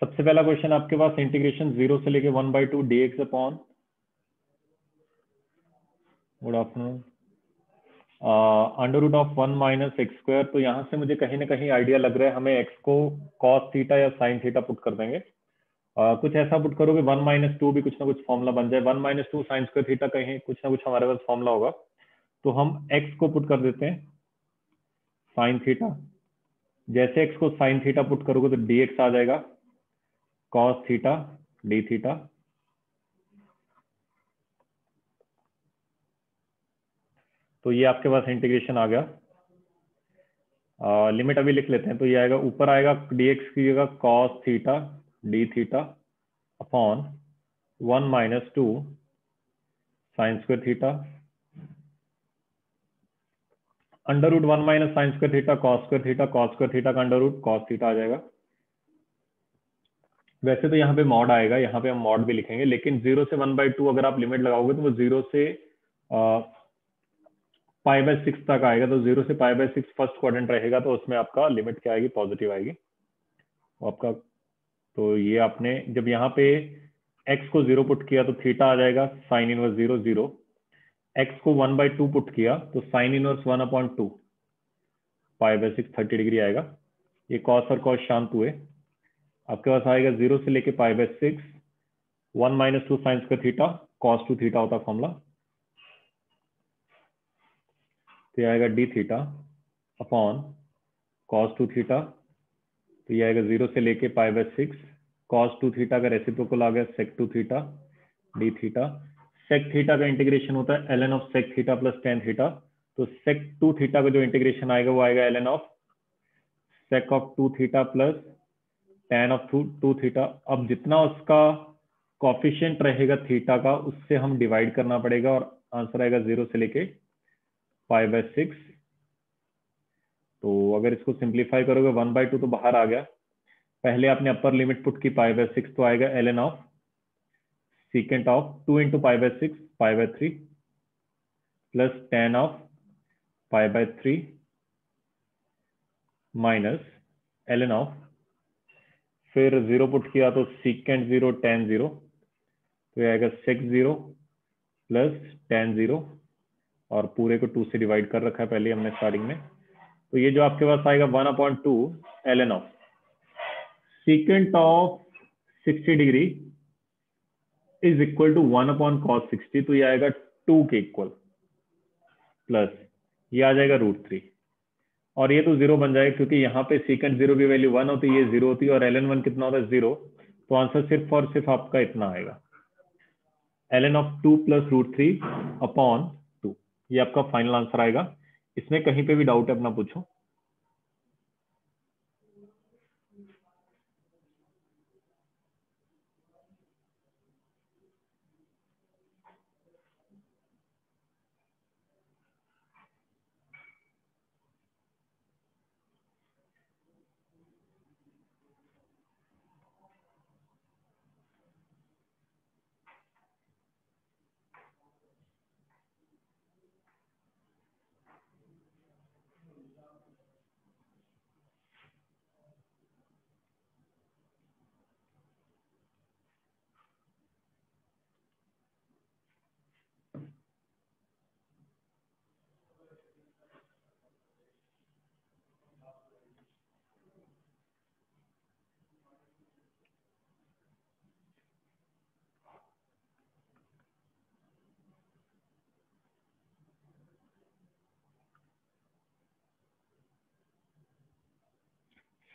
सबसे पहला क्वेश्चन आपके पास इंटीग्रेशन 0 से लेके 1/2 dx upon, good afternoon, under root of 1 minus x square. तो यहाँ से मुझे कहीं ना कहीं आइडिया लग रहा है हमें एक्स को कॉस थीटा या साइन थीटा पुट कर देंगे। कुछ ऐसा पुट करोगे 1 माइनस 2 भी कुछ ना कुछ फॉर्मूला बन जाए। 1 माइनस 2 साइन स्क्वायर थीटा, कहीं कुछ ना कुछ हमारे पास फॉर्मूला होगा। तो हम एक्स को पुट कर देते हैं साइन थीटा। जैसे एक्स को साइन थीटा पुट करोगे तो dx आ जाएगा कॉस थीटा डी थीटा। तो ये आपके पास इंटीग्रेशन आ गया। लिमिट अभी लिख लेते हैं। तो ये आएगा, ऊपर आएगा dx की जगह cos theta d theta upon 1 minus 2 sine square theta under root 1 minus sine square theta cos square theta, cos square theta का अंडर रूट कॉस थीटा आ जाएगा। वैसे तो यहाँ पे मॉड आएगा, यहाँ पे हम मॉड भी लिखेंगे, लेकिन 0 से 1/2 अगर आप लिमिट लगाओगे तो वो 0 से π/6 तक आएगा। तो 0 से π/6 फर्स्ट क्वाड्रेंट रहेगा, तो उसमें आपका लिमिट क्या आएगी, पॉजिटिव आएगी आपका। तो ये आपने जब यहाँ पे x को 0 पुट किया तो थीटा आ जाएगा साइन इनवर्स 0 0। x को 1/2 पुट किया तो साइन इनवर्स 1/2 π/6 30 डिग्री आएगा। ये कॉस और कॉस शांत हुए। आपके पास आएगा 0 से लेके π/6 1 minus 2 sine square theta cos 2 theta होता फॉर्मूला। तो ये आएगा d theta upon cos 2 theta. तो ये आएगा 0 से लेके π/6 कॉस 2 थीटा का रेसिप्रोकल आ गया sec 2 theta d theta. Sec theta का इंटीग्रेशन होता है ln of sec theta plus tan theta. तो सेक 2 थीटा का जो इंटीग्रेशन आएगा वो आएगा ln of sake of 2 theta plus ten of 2 theta. अब जितना उसका कॉफिशिएंट रहेगा थीटा का, उससे हम डिवाइड करना पड़ेगा और आंसर आएगा 0 से लेके π/6। तो अगर इसको सिंप्लीफाई करोगे 1/2 तो बाहर आ गया। पहले आपने अपर लिमिट पुट की π/6, तो आएगा ln of secant of 2 into π/6 π/3 plus ten of π/3 minus ln of, फिर 0 पुट किया तो सीकेंट 0 टेन 0। तो ये आएगा सेक 0 प्लस टेन 0 और पूरे को 2 से डिवाइड कर रखा है पहले हमने स्टार्टिंग में। तो ये जो आपके पास आएगा 1/2 ln of secant of 60 degree is equal to 1/cos 60। तो ये आएगा 2 के इक्वल प्लस ये आ जाएगा √3। और ये तो 0 बन जाएगा क्योंकि यहाँ पे सीकेंट 0 की वैल्यू 1 होती है, ये 0 होती है, और ln 1 कितना होता है 0। तो आंसर सिर्फ और सिर्फ आपका इतना आएगा ln ऑफ 2 प्लस √3/2। ये आपका फाइनल आंसर आएगा। इसमें कहीं पे भी डाउट है अपना पूछो।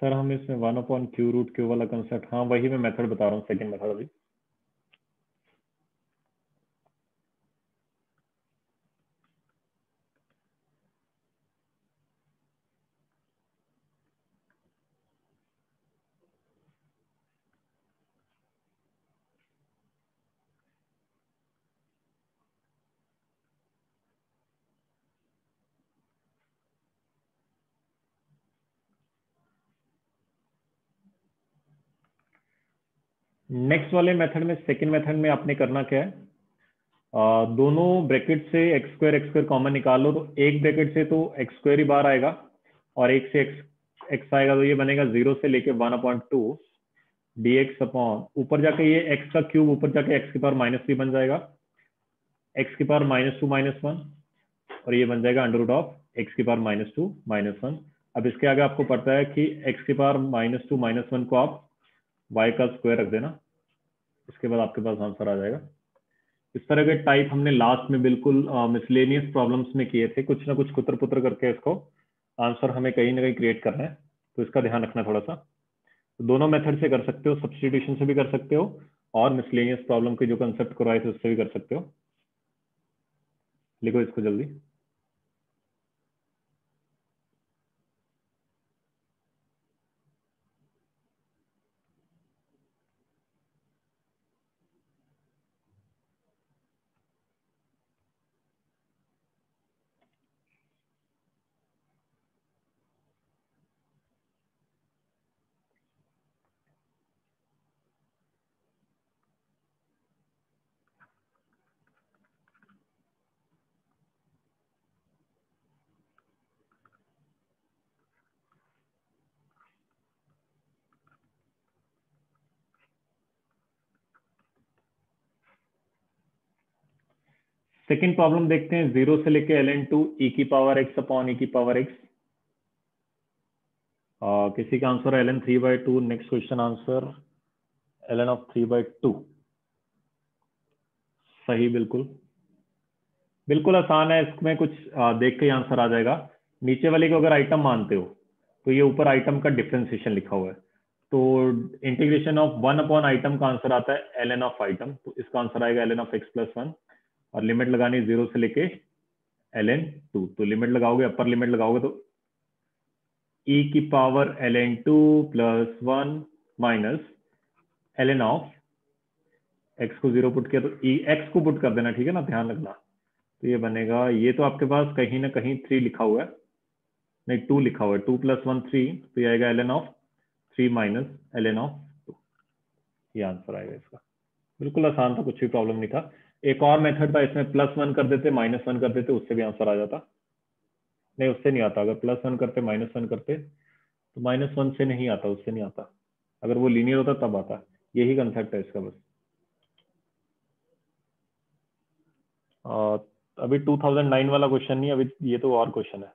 सर हम इसमें 1/q√q वाला कंसेप्ट, हाँ वही मैं मेथड बता रहा हूँ, सेकंड मेथड अभी। नेक्स्ट वाले मेथड में, सेकंड मेथड में आपने करना क्या है, दोनों ब्रैकेट से x स्क्वायर कॉमन निकालो। तो एक ब्रैकेट से तो x² ही बाहर आएगा और एक से x आएगा, तो ये बनेगा 0 से लेके 1/2 dx अपॉन, ऊपर जाके ये x का क्यूब ऊपर जाके x की पावर -3 बन जाएगा, x की पावर -2 -1, और ये बन जाएगा अंडर रूट ऑफ x की पावर -2 -1। अब इसके आगे आपको पता है कि x की पावर -2 -1 को आप y का स्क्वायर रख देना, इसके बाद आपके पास आंसर आ जाएगा। इस तरह के टाइप हमने लास्ट में बिल्कुल मिसलेनियस प्रॉब्लम्स में किए थे, कुछ ना कुछ कुतर पुतर करके इसको आंसर हमें कहीं ना कहीं क्रिएट करना है, तो इसका ध्यान रखना थोड़ा सा। तो दोनों मेथड से कर सकते हो, सब्स्टिट्यूशन से भी कर सकते हो और मिसलेनियस प्रॉब्लम के जो कंसेप्ट करवाए थे उससे भी कर सकते हो। लिखो इसको जल्दी। सेकेंड प्रॉब्लम देखते हैं, 0 से लेके ln टू e की पावर x अपॉन e की पावर x। किसी का आंसर है ln 3/2। Next question answer ln of 3/2। सही, बिल्कुल बिल्कुल आसान है, इसमें कुछ देख के ही आंसर आ जाएगा। नीचे वाले को अगर आइटम मानते हो तो ये ऊपर आइटम का डिफरेंशिएशन लिखा हुआ है, तो इंटीग्रेशन ऑफ 1 अपॉन आइटम का आंसर आता है ln ऑफ आइटम, तो इसका आंसर आएगा ln ऑफ x प्लस 1, और लिमिट लगानी 0 से लेके ln 2। तो लिमिट लगाओगे, अपर लिमिट लगाओगे तो e की power ln 2 plus 1 minus ln of x को 0 पुट किया तो e x को पुट कर देना, ठीक है ना, ध्यान रखना। तो ये बनेगा, ये तो आपके पास कहीं ना कहीं 3 लिखा हुआ है, नहीं 2 लिखा हुआ है, 2 प्लस 1 3, तो ये आएगा ln of 3 minus ln of 2। ये आंसर आएगा इसका। बिल्कुल आसान था, कुछ भी प्रॉब्लम नहीं था। एक और मेथड था, इसमें +1 कर देते -1 कर देते, उससे भी आंसर आ जाता। नहीं, उससे नहीं आता, अगर +1 करते -1 करते तो -1 से नहीं आता, उससे नहीं आता। अगर वो लीनियर होता तब आता। यही कंसेप्ट है इसका बस। अभी 2009 वाला क्वेश्चन नहीं, अभी ये तो और क्वेश्चन है।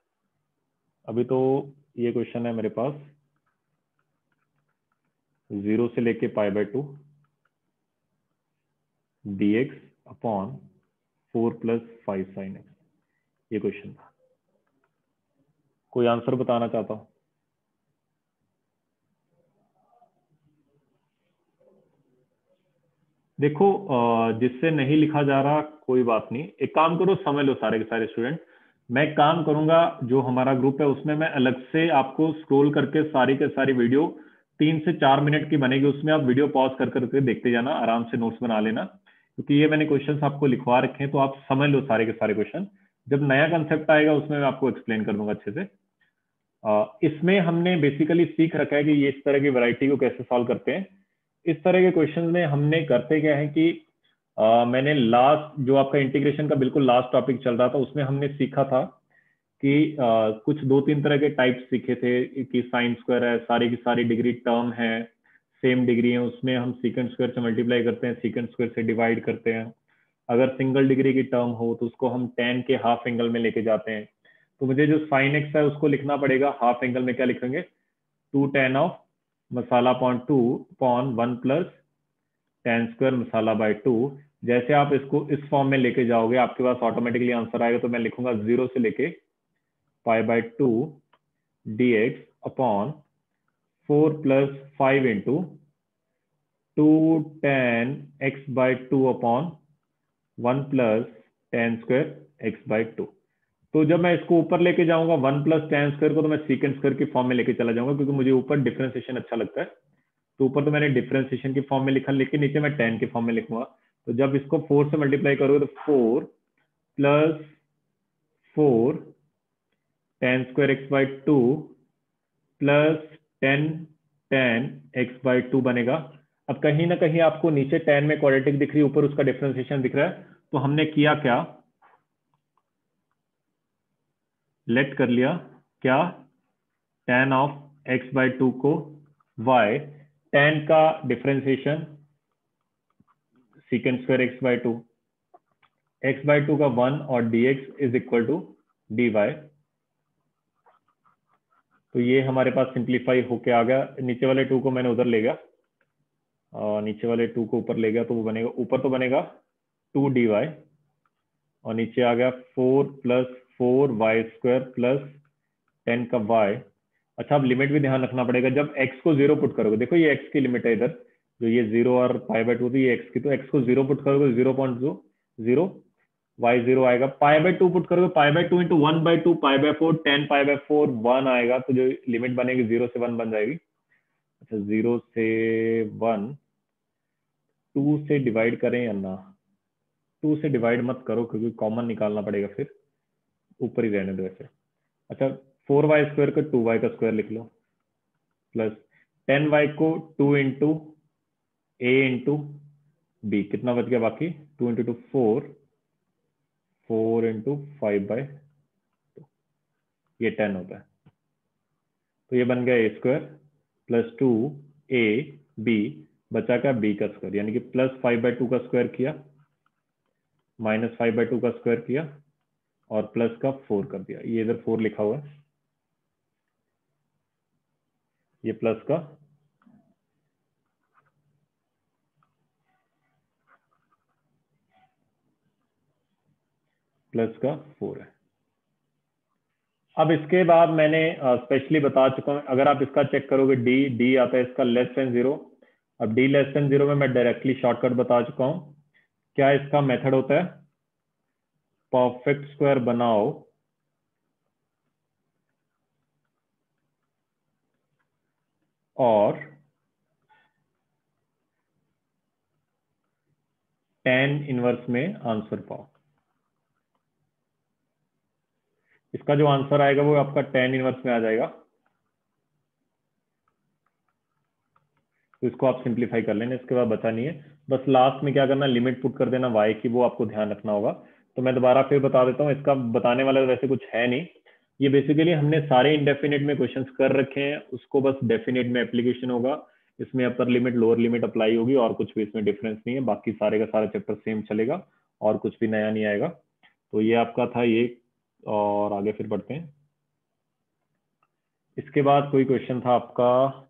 अभी तो ये क्वेश्चन है मेरे पास 0 से लेके π/2 dx अपॉन 4 + 5 sin x, ये क्वेश्चन था। कोई आंसर बताना चाहता हूँ? देखो, जिससे नहीं लिखा जा रहा कोई बात नहीं, एक काम करो, समझ लो सारे के सारे स्टूडेंट। मैं एक काम करूंगा, जो हमारा ग्रुप है उसमें मैं अलग से आपको स्क्रॉल करके सारी के सारी वीडियो 3 से 4 मिनट की बनेगी, उसमें आप वीडियो पॉज कर करके देखते जाना, आराम से नोट्स बना लेना, क्योंकि ये मैंने क्वेश्चंस आपको लिखवा रखे हैं, तो आप समझ लो सारे के सारे क्वेश्चन। जब नया कंसेप्ट आएगा उसमें मैं आपको एक्सप्लेन कर दूंगा अच्छे से। इसमें हमने बेसिकली सीख रखा है कि ये इस तरह की वैरायटी को कैसे सॉल्व करते हैं। इस तरह के क्वेश्चन में हमने करते क्या है कि मैंने लास्ट जो आपका इंटीग्रेशन का बिल्कुल लास्ट टॉपिक चल रहा था उसमें हमने सीखा था कि कुछ 2-3 तरह के टाइप्स सीखे थे कि साइन स्क्वायर है, सारी की सारी डिग्री टर्म है, सेम डिग्री है, उसमें हम सीकेंड स्क्वायर से मल्टीप्लाई करते हैं, सीकेंड स्क्वायर से डिवाइड करते हैं। अगर सिंगल डिग्री की टर्म हो तो उसको हम tan के हाफ एंगल में लेके जाते हैं। तो मुझे जो साइन एक्स है उसको लिखना पड़ेगा हाफ एंगल में, क्या लिखेंगे, 2 tan ऑफ मसाला upon 2 upon 1 plus tan square मसाला बाय 2। जैसे आप इसको इस फॉर्म में लेके जाओगे आपके पास ऑटोमेटिकली आंसर आएगा। तो मैं लिखूंगा 0 से लेके π/2 dx upon 4 + 5 into 2 tan x/2 upon 1 plus tan square x/2। तो जब मैं इसको ऊपर लेके जाऊंगा 1 + tan स्क्वायर को, तो मैं सीकेंड स्क्वायर की फॉर्म में लेके चला जाऊंगा, क्योंकि मुझे ऊपर डिफरेंशिएशन अच्छा लगता है। तो ऊपर तो मैंने डिफरेंशिएशन की फॉर्म में लिखा, लेकिन नीचे मैं tan की फॉर्म में लिखूंगा। तो जब इसको 4 से मल्टीप्लाई करोगे तो 4 + 4 tan square x/2 plus 10 tan x/2 बनेगा। अब कहीं ना कहीं आपको नीचे tan में क्वाड्रेटिक दिख रही है, ऊपर उसका डिफरेंशिएशन दिख रहा है। तो हमने किया क्या, लेट कर लिया क्या, tan ऑफ x/2 को y tan का differentiation secant square x by 2 का 1 और dx is equal to dy। तो ये हमारे पास सिंप्लीफाई होके आ गया। नीचे वाले 2 को मैंने उधर ले गया, नीचे वाले 2 को ऊपर ले गया, तो वो बनेगा, ऊपर तो बनेगा 2 dy और नीचे आ गया 4 प्लस 4y² प्लस 10 का y। अच्छा, अब लिमिट भी ध्यान रखना पड़ेगा। जब x को 0 पुट करोगे, देखो ये x की लिमिट है इधर, जो ये 0 और π/2 थी, ये x की, तो x को 0 पुट करोगे 0.0 y0 आएगा। π/2 पुट करोगे, π/2 इंटू 1/2 π/4 10 π/4 1 आएगा, तो जो लिमिट बनेगी 0 से 1 बन जाएगी। अच्छा, 0 से 1 2 से डिवाइड करें या ना? 2 से डिवाइड मत करो क्योंकि कॉमन निकालना पड़ेगा, फिर ऊपर ही रहने दो ऐसे। अच्छा, 4y² को 2y का स्क्वायर लिख लो, प्लस 10y को 2 इंटू a इंटू b, कितना बच गया बाकी? 2 इंटू 2 4 इंटू 5/2, ये 10 होता है। तो ये बन गया a² प्लस 2ab, बचा क्या? b का स्क्वायर, यानी कि प्लस 5/2 का स्क्वायर किया, माइनस 5/2 का स्क्वायर किया और प्लस का 4 कर दिया। ये इधर 4 लिखा हुआ है, ये प्लस का प्लस का 4 है। अब इसके बाद मैंने स्पेशली बता चुका हूं, अगर आप इसका चेक करोगे डी आता है इसका लेस देन 0। अब डी लेस देन 0 में मैं डायरेक्टली शॉर्टकट बता चुका हूं। क्या इसका मेथड होता है? परफेक्ट स्क्वायर बनाओ और tan इनवर्स में आंसर पाओ। इसका जो आंसर आएगा वो आपका tan इनवर्स में आ जाएगा। तो इसको आप सिंप्लीफाई कर लेना, इसके बाद बचा नहीं है। बस लास्ट में क्या करना, लिमिट पुट कर देना y की, वो आपको ध्यान रखना होगा। तो मैं दोबारा फिर बता देता हूँ, इसका बताने वाला वैसे कुछ है नहीं। ये बेसिकली हमने सारे इंडेफिनिट में क्वेश्चंस कर रखे हैं, उसको बस डेफिनेट में एप्लीकेशन होगा। इसमें upper limit lower limit apply होगी और कुछ भी इसमें डिफरेंस नहीं है। बाकी सारे का सारा चैप्टर सेम चलेगा और कुछ भी नया नहीं आएगा। तो ये आपका था ये, और आगे फिर बढ़ते हैं। इसके बाद कोई क्वेश्चन था आपका?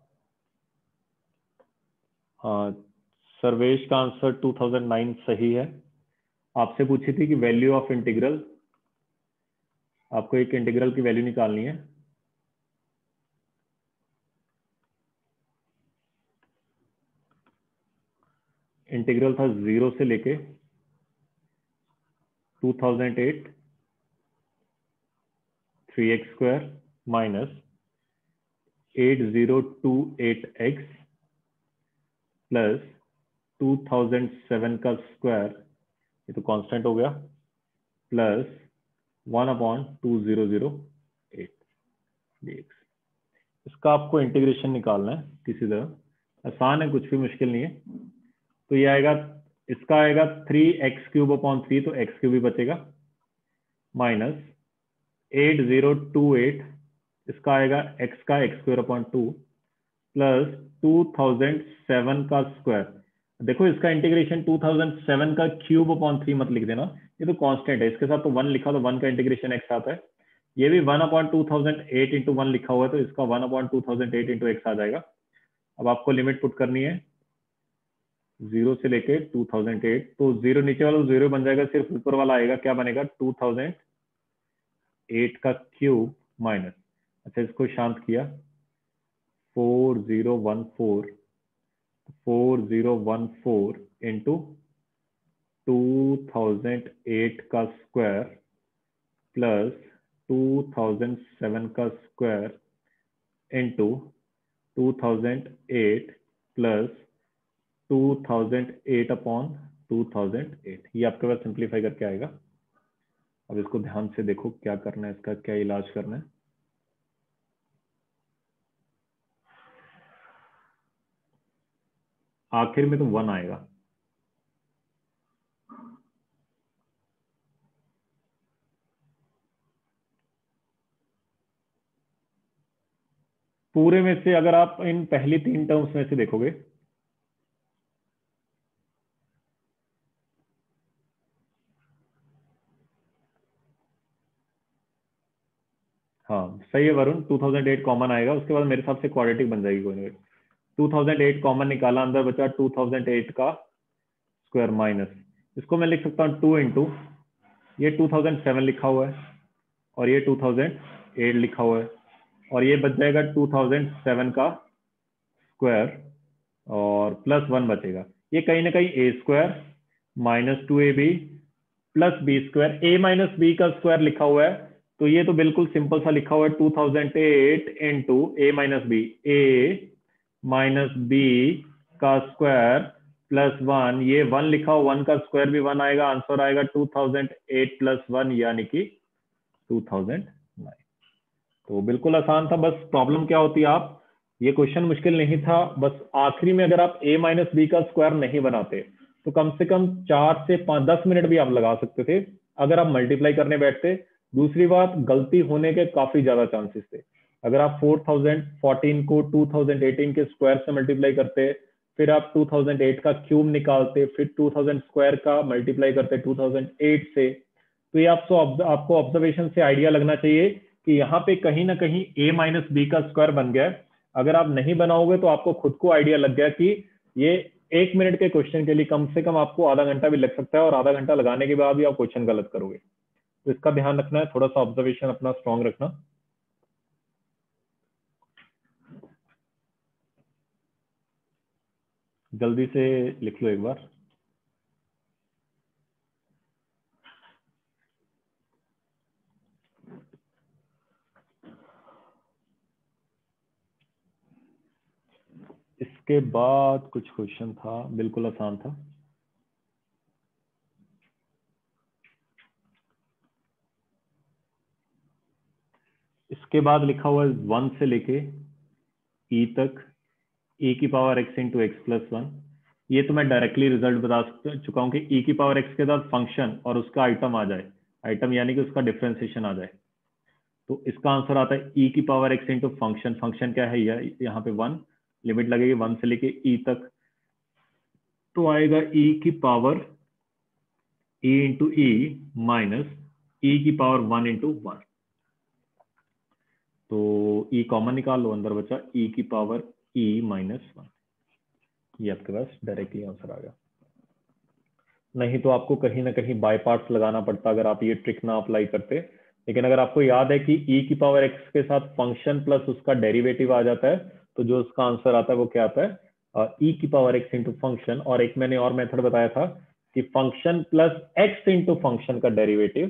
हाँ, सर्वेश का आंसर 2009 सही है। आपसे पूछी थी कि वैल्यू ऑफ इंटीग्रल, आपको एक इंटीग्रल की वैल्यू निकालनी है। इंटीग्रल था 0 से लेके 2008 3x² माइनस 8028x प्लस 2007 का स्क्वायर, ये तो कांस्टेंट हो गया, प्लस 1/2008 dx। इसका आपको इंटीग्रेशन निकालना है किसी तरह, आसान है, कुछ भी मुश्किल नहीं है। तो ये आएगा, इसका आएगा 3x³ तो x³ भी बचेगा, माइनस 8028, इसका आएगा x का x²/2 प्लस 2007 का स्क्वायर। देखो इसका इंटीग्रेशन 2007 का क्यूब/3 मत लिख देना, ये तो कांस्टेंट है, इसके साथ तो 1 लिखा तो 1 का इंटीग्रेशन x आता है। ये भी 1/2008 इंटू 1 लिखा हुआ है, तो इसका 1/2008 इंटू x आ जाएगा। अब आपको लिमिट पुट करनी है 0 से लेके 2008, तो 0 नीचे वाला 0 बन जाएगा, सिर्फ ऊपर वाला आएगा, क्या बनेगा? 2008 का क्यूब माइनस, अच्छा इसको शांत किया, 4014 इंटू 2008 का स्क्वायर प्लस 2007 का स्क्वायर इंटू 2008 प्लस 2008/2008, ये आपके पास सिंप्लीफाई करके आएगा। अब इसको ध्यान से देखो क्या करना है, इसका क्या इलाज करना है। आखिर में तो 1 आएगा, पूरे में से अगर आप इन पहली 3 टर्म्स में से देखोगे, हाँ सही है वरुण, 2008 कॉमन आएगा, उसके बाद मेरे हिसाब से क्वाड्रेटिक बन जाएगी कोई ना कोई। 2008 कॉमन निकाला, अंदर बचा 2008 का स्क्वायर माइनस, इसको मैं लिख सकता हूँ 2 इंटू ये 2007 लिखा हुआ है और ये 2008 लिखा हुआ है, और ये बच जाएगा 2007 का स्क्वायर और प्लस 1 बचेगा। ये कहीं ना कहीं a square minus 2ab plus b square, a minus b का स्क्वायर लिखा हुआ है, तो ये तो बिल्कुल सिंपल सा लिखा हुआ है 2008 इंटू ए माइनस बी, ए माइनस बी का स्क्वायर प्लस 1, ये 1 लिखा हो, 1 का स्क्वायर भी 1 आएगा, आंसर आएगा 2008 प्लस 1 यानी कि 2009। तो बिल्कुल आसान था, बस प्रॉब्लम क्या होती है, आप ये क्वेश्चन मुश्किल नहीं था, बस आखिरी में अगर आप a माइनस बी का स्क्वायर नहीं बनाते तो कम से कम 4 से 10 मिनट भी आप लगा सकते थे अगर आप मल्टीप्लाई करने बैठते। दूसरी बात, गलती होने के काफी ज्यादा चांसेस थे। अगर आप 4014 को 2018 के स्क्वायर से मल्टीप्लाई करते, फिर आप 2008 का क्यूब निकालते, फिर 2000 स्क्वायर का मल्टीप्लाई करते 2008 से, तो ये आपको ऑब्जर्वेशन से आइडिया लगना चाहिए कि यहाँ पे कहीं ना कहीं a माइनस बी का स्क्वायर बन गया है। अगर आप नहीं बनाओगे तो आपको खुद को आइडिया लग गया कि ये 1 मिनट के क्वेश्चन के लिए कम से कम आपको आधा घंटा भी लग सकता है, और आधा घंटा लगाने के बाद भी आप क्वेश्चन गलत करोगे। तो इसका ध्यान रखना है, थोड़ा सा ऑब्जर्वेशन अपना स्ट्रांग रखना। जल्दी से लिख लो एक बार। इसके बाद कुछ क्वेश्चन था, बिल्कुल आसान था। इसके बाद लिखा हुआ है 1 से लेके e तक e की power x into x plus 1। ये तो मैं डायरेक्टली रिजल्ट बता चुका हूँ कि e की पावर x के साथ फंक्शन और उसका आइटम आ जाए, आइटम यानी कि उसका डिफरेंशिएशन आ जाए, तो इसका आंसर आता है e की power x into function. Function क्या है, यहाँ पे 1, लिमिट लगेगी 1 से लेके e तक, तो आएगा e की power e into E minus e की पावर 1 इंटू 1। तो e कॉमन निकाल लो, अंदर बचा e की पावर e माइनस 1। ये आपके पास डायरेक्टली आंसर आ गया। नहीं तो आपको कहीं ना कहीं बाय पार्ट्स लगाना पड़ता अगर आप ये ट्रिक ना अप्लाई करते। लेकिन अगर आपको याद है कि e की पावर x के साथ फंक्शन प्लस उसका डेरिवेटिव आ जाता है, तो जो उसका आंसर आता है वो क्या आता है, e की पावर x इंटू फंक्शन। और एक मैंने और मेथड बताया था कि function plus x into function का derivative,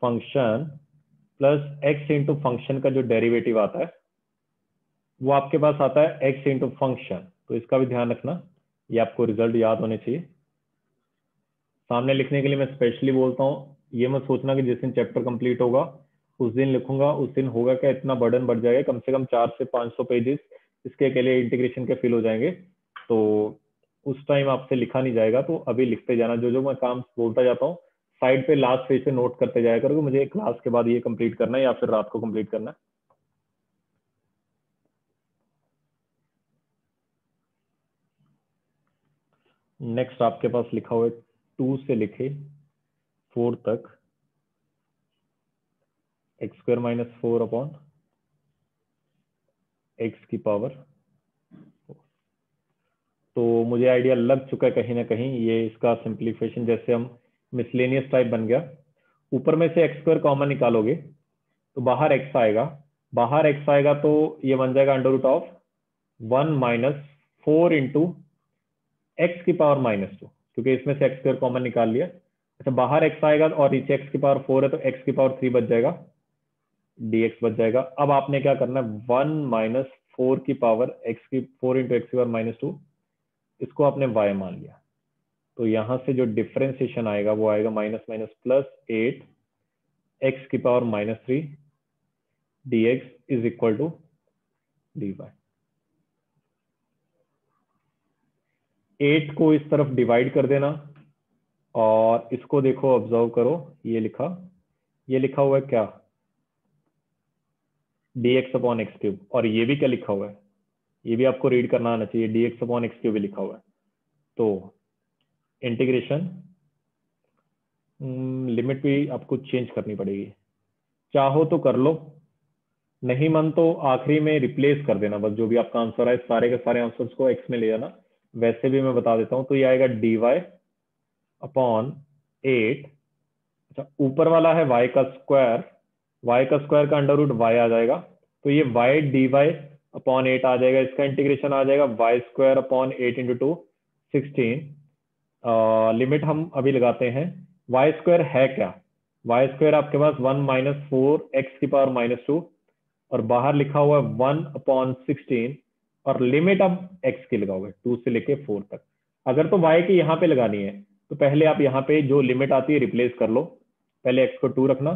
function plus x into function का जो डेरिवेटिव आता है वो आपके पास आता है x इंटू फंक्शन। तो इसका भी ध्यान रखना, ये आपको रिजल्ट याद होने चाहिए। सामने लिखने के लिए मैं स्पेशली बोलता हूँ, ये मत सोचना कि जिस दिन चैप्टर कंप्लीट होगा उस दिन लिखूंगा, उस दिन होगा क्या, इतना बर्डन बढ़ जाएगा, कम से कम 400 से 500 पेजेस इसके अकेले इंटीग्रेशन के फिल हो जाएंगे, तो उस टाइम आपसे लिखा नहीं जाएगा। तो अभी लिखते जाना, जो जो मैं काम बोलता जाता हूँ साइड पे लास्ट पेज पे नोट करते जाया करो, मुझे क्लास के बाद ये कंप्लीट करना है या फिर रात को कंप्लीट करना है। नेक्स्ट आपके पास लिखा हुआ है 2 से लिखे 4 तक x square minus 4 upon x की पावर। तो मुझे आइडिया लग चुका है कहीं ना कहीं, ये इसका सिंप्लीफिकेशन जैसे हम मिसलेनियस टाइप बन गया। ऊपर में से एक्स स्क्वायर कॉमन निकालोगे तो बाहर एक्स आएगा, बाहर एक्स आएगा तो ये बन जाएगा under root of 1 minus 4 into x की पावर माइनस 2, क्योंकि इसमें से एक्स स्क्वायर कॉमन निकाल लिया। अच्छा, बाहर एक्स आएगा और नीचे एक्स की पावर 4 है तो एक्स की पावर 3 बच जाएगा, dx बच जाएगा। अब आपने क्या करना है, 1 माइनस 4 की पावर एक्स की 4 इंटू एक्स की पावर माइनस 2, इसको आपने y मान लिया। तो यहां से जो डिफरेंशिएशन आएगा वो आएगा माइनस माइनस प्लस 8 एक्स की power minus 3 dx is equal to dy। 8 को इस तरफ डिवाइड कर देना और इसको देखो, ऑब्जर्व करो, ये लिखा हुआ है क्या, dx अपॉन एक्स क्यूब, और ये भी क्या लिखा हुआ है, ये भी आपको रीड करना आना चाहिए, dx अपॉन एक्स क्यूब भी लिखा हुआ है। तो इंटीग्रेशन लिमिट भी आपको चेंज करनी पड़ेगी, चाहो तो कर लो, नहीं मन तो आखिरी में रिप्लेस कर देना, बस जो भी आपका आंसर है सारे के सारे आंसर्स को एक्स में ले जाना। वैसे भी मैं बता देता हूँ, तो ये आएगा dy अपॉन 8, अच्छा ऊपर वाला है y का स्क्वायर, y का स्क्वायर का अंडर रूट y आ जाएगा, तो ये y dy अपॉन 8 आ जाएगा, इसका इंटीग्रेशन आ जाएगा y square upon 8 into 2 16। Limit हम अभी लगाते हैं, y स्क्वायर है क्या, y स्क्वायर आपके पास 1 माइनस 4 x⁻², और बाहर लिखा हुआ है 1/16, और लिमिट अब x की लगाओगे 2 से लेके 4 तक। अगर तो y की यहाँ पे लगानी है तो पहले आप यहाँ पे जो लिमिट आती है रिप्लेस कर लो, पहले x को 2 रखना,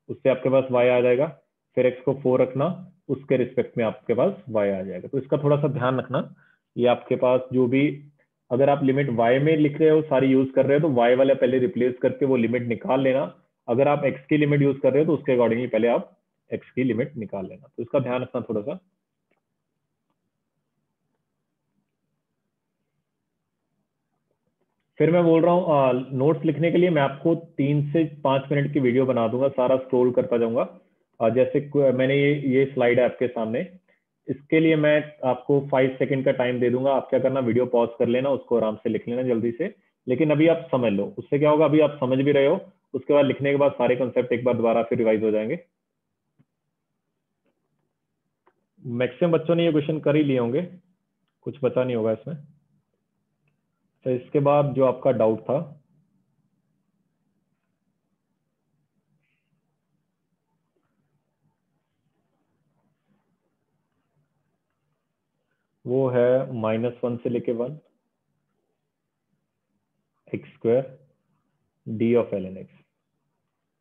उससे आपके पास y आ जाएगा, फिर x को 4 रखना, उसके रिस्पेक्ट में आपके पास y आ जाएगा। तो इसका थोड़ा सा ध्यान रखना, ये आपके पास जो भी, अगर आप लिमिट y में लिख रहे हो सारी यूज कर रहे हो तो y वाले पहले रिप्लेस करके वो लिमिट निकाल लेना, अगर आप x की लिमिट यूज कर रहे हो तो उसके अकॉर्डिंगली पहले आप x की लिमिट निकाल लेना, तो इसका ध्यान रखना थोड़ा सा। फिर मैं बोल रहा हूँ नोट्स लिखने के लिए मैं आपको 3 से 5 मिनट की वीडियो बना दूंगा, सारा स्क्रॉल करता जाऊंगा। जैसे मैंने ये स्लाइड है आपके सामने, इसके लिए मैं आपको 5 सेकंड का टाइम दे दूंगा, आप क्या करना वीडियो पॉज कर लेना, उसको आराम से लिख लेना जल्दी से, लेकिन अभी आप समझ लो, उससे क्या होगा अभी आप समझ भी रहे हो, उसके बाद लिखने के बाद सारे कंसेप्ट एक बार दोबारा फिर रिवाइज हो जाएंगे। मैक्सिमम बच्चों ने ये क्वेश्चन कर ही लिए होंगे, कुछ बचा नहीं होगा इसमें। तो इसके बाद जो आपका डाउट था, वो है -1 से लेके 1 x square d of l n x.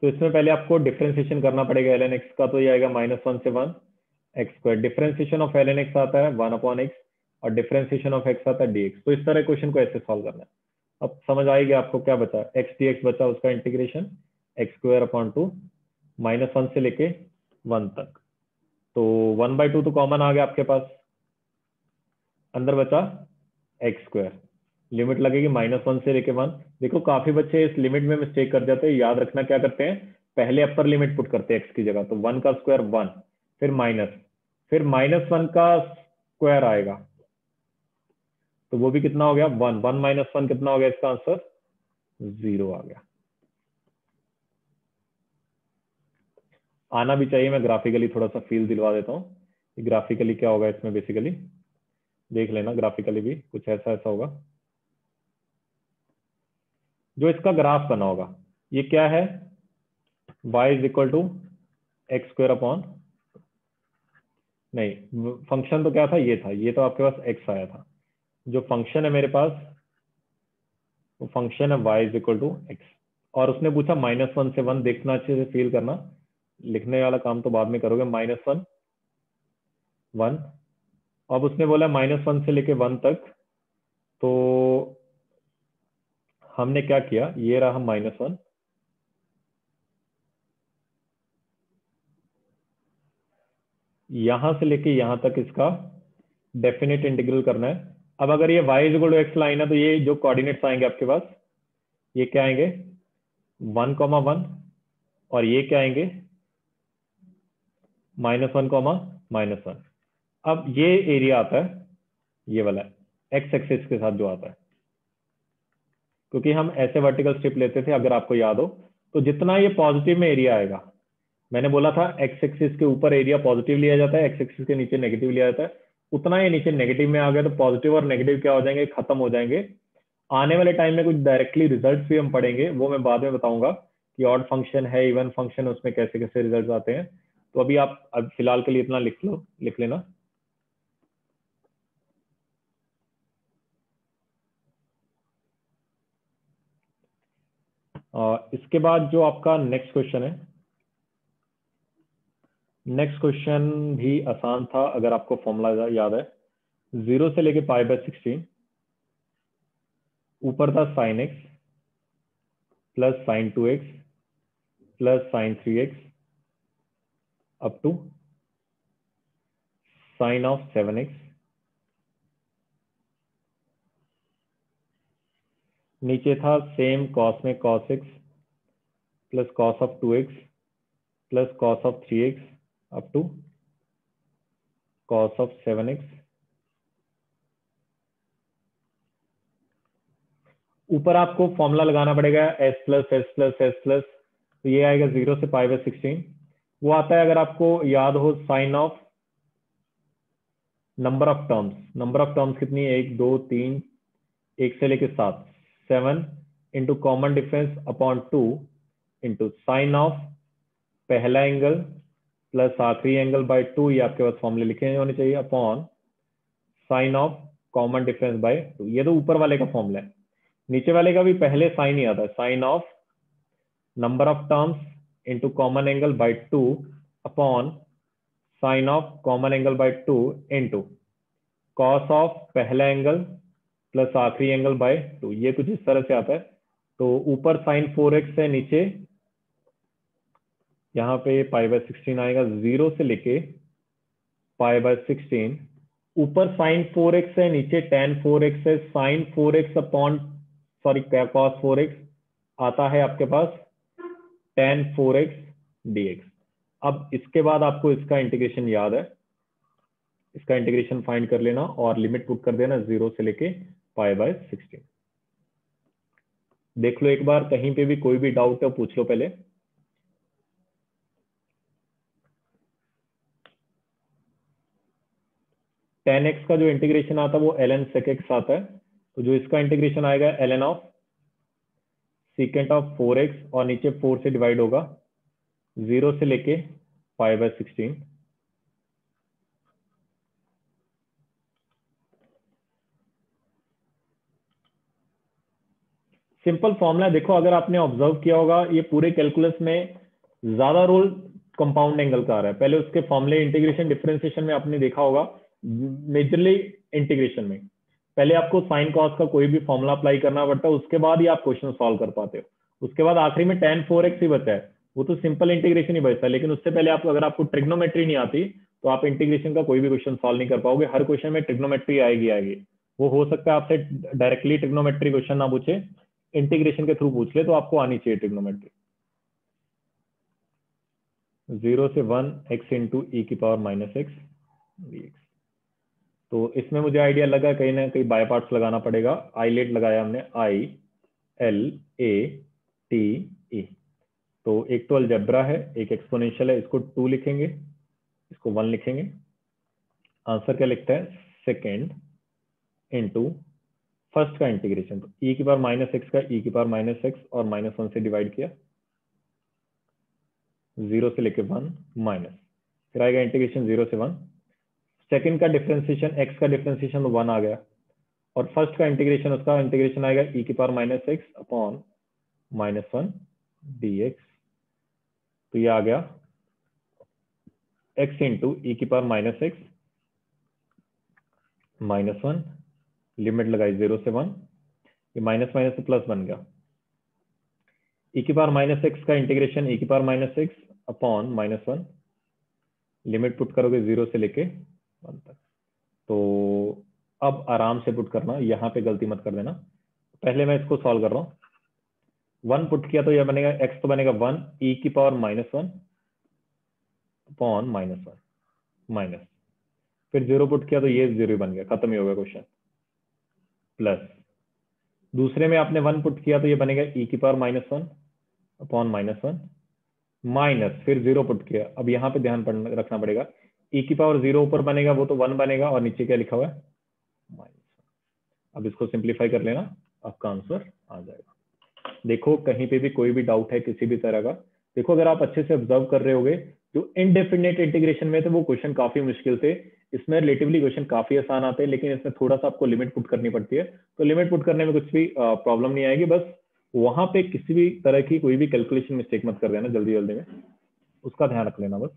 तो इसमें पहले आपको डिफरेंशिएशन करना पड़ेगा एल एन एक्स का, तो ये आएगा -1 से 1 x square, differentiation of l n x आता है 1 अपॉन एक्स, और डिफरेंशिएशन ऑफ एक्स आता है डी एक्स। तो इस तरह क्वेश्चन को ऐसे सॉल्व करना है। अब समझ आएगी आपको क्या बचा, एक्स डी एक्स बचा, उसका इंटीग्रेशन एक्स स्क्वायर अपॉन 2 -1 से लेके 1 तक, तो 1/2 तो कॉमन आ गया आपके पास, अंदर बचा एक्स स्क्वायर, लिमिट लगेगी -1 से लेके 1। देखो काफी बच्चे इस लिमिट में मिस्टेक कर जाते हैं, याद रखना क्या करते हैं, पहले अपर लिमिट पुट करते हैं एक्स की जगह, तो 1 का स्क्वायर 1, फिर माइनस, फिर -1 का स्क्वायर आएगा, तो वो भी कितना हो गया 1, 1 - 1 कितना हो गया, इसका आंसर 0 आ गया। आना भी चाहिए, मैं ग्राफिकली थोड़ा सा फील दिलवा देता हूँ ग्राफिकली क्या होगा इसमें, बेसिकली देख लेना, ग्राफिकली भी कुछ ऐसा ऐसा होगा। जो इसका ग्राफ बना होगा, ये क्या है, y is equal to x square upon, नहीं फंक्शन तो क्या था, ये था, ये तो आपके पास x आया था, जो फंक्शन है मेरे पास वो फंक्शन है y is equal to x, और उसने पूछा -1 से 1, देखना अच्छे से फील करना, लिखने वाला काम तो बाद में करोगे, -1 1, अब उसने बोला -1 से लेके 1 तक, तो हमने क्या किया, ये रहा -1, यहां से लेके यहां तक इसका डेफिनेट इंटीग्रल करना है। अब अगर ये y is equal to x line है, तो ये जो कोऑर्डिनेट्स आएंगे आपके पास, ये क्या आएंगे 1,1, और ये क्या आएंगे -1, -1। अब ये एरिया आता है, ये वाला एक्स एक्सिस के साथ जो आता है, क्योंकि हम ऐसे वर्टिकल स्ट्रिप लेते थे अगर आपको याद हो, तो जितना ये पॉजिटिव में एरिया आएगा, मैंने बोला था एक्स एक्सिस के ऊपर एरिया पॉजिटिव लिया जाता है, एक्स एक्सिस के नीचे नेगेटिव लिया जाता है, उतना ये नीचे नेगेटिव में आ गया, तो पॉजिटिव और नेगेटिव क्या हो जाएंगे, खत्म हो जाएंगे। आने वाले टाइम में कुछ डायरेक्टली रिजल्ट भी हम पढ़ेंगे, वो मैं बाद में बताऊंगा कि ऑड फंक्शन है, इवन फंक्शन, उसमें कैसे कैसे रिजल्ट आते हैं। तो अभी आप अब फिलहाल के लिए इतना लिख लेना। इसके बाद जो आपका नेक्स्ट क्वेश्चन है, नेक्स्ट क्वेश्चन भी आसान था, अगर आपको फॉर्मूला याद है, 0 से लेके π/16, ऊपर था sin x plus sin 2x plus sin 3x up to sine of 7x, नीचे था सेम कॉस में cos x plus cos of 2x plus cos of 3x up to cos of 7x। ऊपर आपको फॉर्मूला लगाना पड़ेगा s plus s plus s plus, तो ये आएगा 0 से π/16। वो आता है, अगर आपको याद हो, sine of number of terms. Number of terms कितनी है? 1 2 3, 1 से लेके 7, 7 into common difference upon 2 into sine of पहला एंगल प्लस आखिरी एंगल बाय 2, ये आपके पास फॉर्मूले लिखे होने चाहिए, upon sine of common difference bye 2। ये तो ऊपर वाले का फॉर्मूला है। नीचे वाले का भी पहले साइन ही आता है, sine of number of terms into common angle by 2 upon sine of common angle by 2 into cos of पहला एंगल प्लस आखिरी एंगल बाय 2। ये कुछ इस तरह से आता है। तो ऊपर साइन 4x है, नीचे यहाँ पे π/16 आएगा, 0 से लेके π/16। ऊपर साइन 4x है, नीचे tan 4x है, sign 4x upon cos 4x आता है आपके पास tan 4x dx। अब इसके बाद आपको इसका इंटीग्रेशन याद है, इसका इंटीग्रेशन फाइंड कर लेना और लिमिट पुट कर देना 0 से लेके π/16। देख लो एक बार, कहीं पे भी कोई भी डाउट है पूछ लो पहले। tan x का जो इंटीग्रेशन आता है वो ln sec x आता है, तो जो इसका इंटीग्रेशन आएगा ln of secant of 4x और नीचे 4 से डिवाइड होगा, 0 से लेके π/16। सिंपल फॉर्मूला देखो, अगर आपने ऑब्जर्व किया होगा, ये पूरे कैलकुलस में ज्यादा रोल कंपाउंड एंगल का आ रहा है। पहले उसके फॉर्मूले इंटीग्रेशन डिफरेंशिएशन में आपने देखा होगा, मेजरली इंटीग्रेशन में पहले आपको साइन कॉस का कोई भी फॉर्मूला अप्लाई करना पड़ता है, उसके बाद ही आप क्वेश्चन सॉल्व कर पाते हो। उसके बाद आखिरी में tan 4x ही बचा है, वो तो सिंपल इंटीग्रेशन ही बचता है। लेकिन उससे पहले आपको, अगर आपको ट्रिग्नोमेट्री नहीं आती तो आप इंटीग्रेशन का कोई भी क्वेश्चन सॉल्व नहीं कर पाओगे। हर क्वेश्चन में ट्रिग्नोमेट्री आएगी आएगी। वो हो सकता है आपसे डायरेक्टली ट्रिग्नोमेट्री क्वेश्चन ना पूछे, इंटीग्रेशन के थ्रू पूछ ले, तो आपको आनी चाहिए ट्रिग्नोमेट्री। 0 से 1 x इंटू ई की पावर माइनस एक्स dx। तो इसमें मुझे आइडिया लगा कहीं ना कहीं बाय पार्ट्स लगाना पड़ेगा। आईलेट लगाया हमने, ILATE। तो एक तो अलजेब्रा है, एक एक्सपोनेंशियल है, इसको 2 लिखेंगे, इसको 1 लिखेंगे। आंसर क्या लिखता है? सेकेंड इंटू फर्स्ट का इंटीग्रेशन, तो ई की पावर माइनस एक्स का ई की पावर माइनस एक्स और -1 से डिवाइड किया, 0 से लेके 1 माइनस, फिर आएगा इंटीग्रेशन 0 से 1। सेकंड का डिफरेंशिएशन, एक्स का डिफरेंशिएशन 1 आ गया, और फर्स्ट का इंटीग्रेशन, उसका इंटीग्रेशन आएगा ई की power minus x upon -1 dx। तो ये आ गया x इंटू ई की पावर माइनस एक्स -1, लिमिट लगाई 0 से 1, ये माइनस माइनस से प्लस बन गया। ई की पावर माइनस एक्स का इंटीग्रेशन ई की power minus x upon -1, limit put करोगे 0 से लेके 1 तक। तो अब आराम से पुट करना, यहाँ पे गलती मत कर देना। पहले मैं इसको सॉल्व कर रहा हूँ। 1 पुट किया तो यह बनेगा, x तो बनेगा 1 ई की पावर -1 अपॉन -1 माइनस, फिर 0 पुट किया तो ये 0 बन गया, खत्म ही हो गया क्वेश्चन। प्लस दूसरे में आपने 1 पुट किया तो ये बनेगा ई की पावर -1 अपॉन -1 माइनस, फिर 0 पुट किया। अब यहाँ पे ध्यान रखना पड़ेगा, ई की पावर 0 ऊपर बनेगा वो तो 1 बनेगा, और नीचे क्या लिखा हुआ है? -1। अब इसको सिंप्लीफाई कर लेना, आपका आंसर आ जाएगा। देखो कहीं पे भी कोई भी डाउट है किसी भी तरह का, देखो अगर आप अच्छे से ऑब्जर्व कर रहे होगे, जो इनडेफिनेट इंटीग्रेशन में थे वो क्वेश्चन काफी मुश्किल थे, इसमें रिलेटिवली क्वेश्चन काफी आसान आते हैं, लेकिन इसमें थोड़ा सा आपको लिमिट पुट करनी पड़ती है। तो लिमिट पुट करने में कुछ भी प्रॉब्लम नहीं आएगी, बस वहां पे किसी भी तरह की कोई भी कैलकुलेशन मिस्टेक मत कर देना जल्दी जल्दी में, उसका ध्यान रख लेना बस।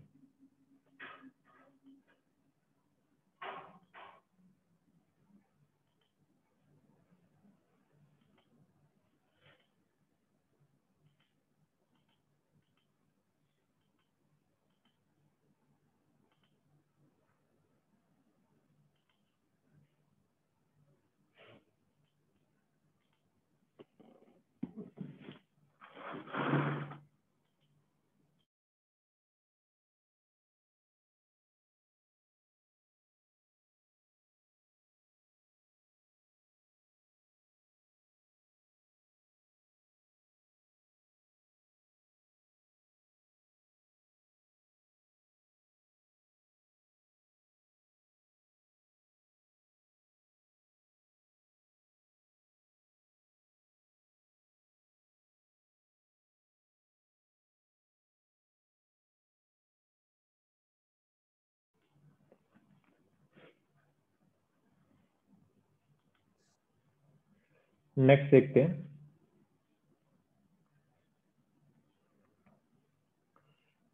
नेक्स्ट देखते हैं।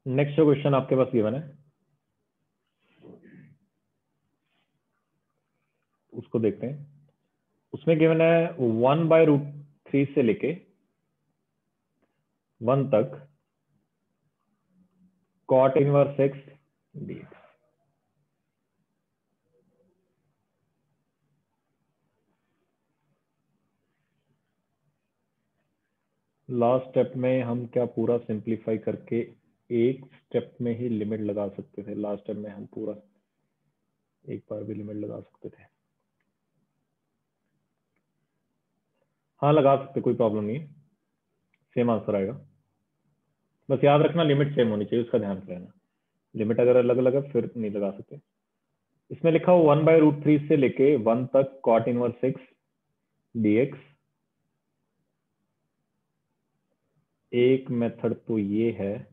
नेक्स्ट जो क्वेश्चन आपके पास गिवन है उसको देखते हैं। उसमें गिवन है 1/√3 से लेके 1 तक cot inverse x dx। Last step में हम क्या पूरा सिंप्लीफाई करके एक स्टेप में ही लिमिट लगा सकते थे। लास्ट स्टेप में हम पूरा एक बार भी लिमिट लगा सकते थे। हाँ लगा सकते, कोई प्रॉब्लम नहीं है, सेम आंसर आएगा। बस याद रखना लिमिट सेम होनी चाहिए, उसका ध्यान रखना। लिमिट अगर अलग अलग है फिर नहीं लगा सकते। इसमें लिखा हो 1/√3 से लेके 1 तक cot इनवर्स x dx। एक मेथड तो ये है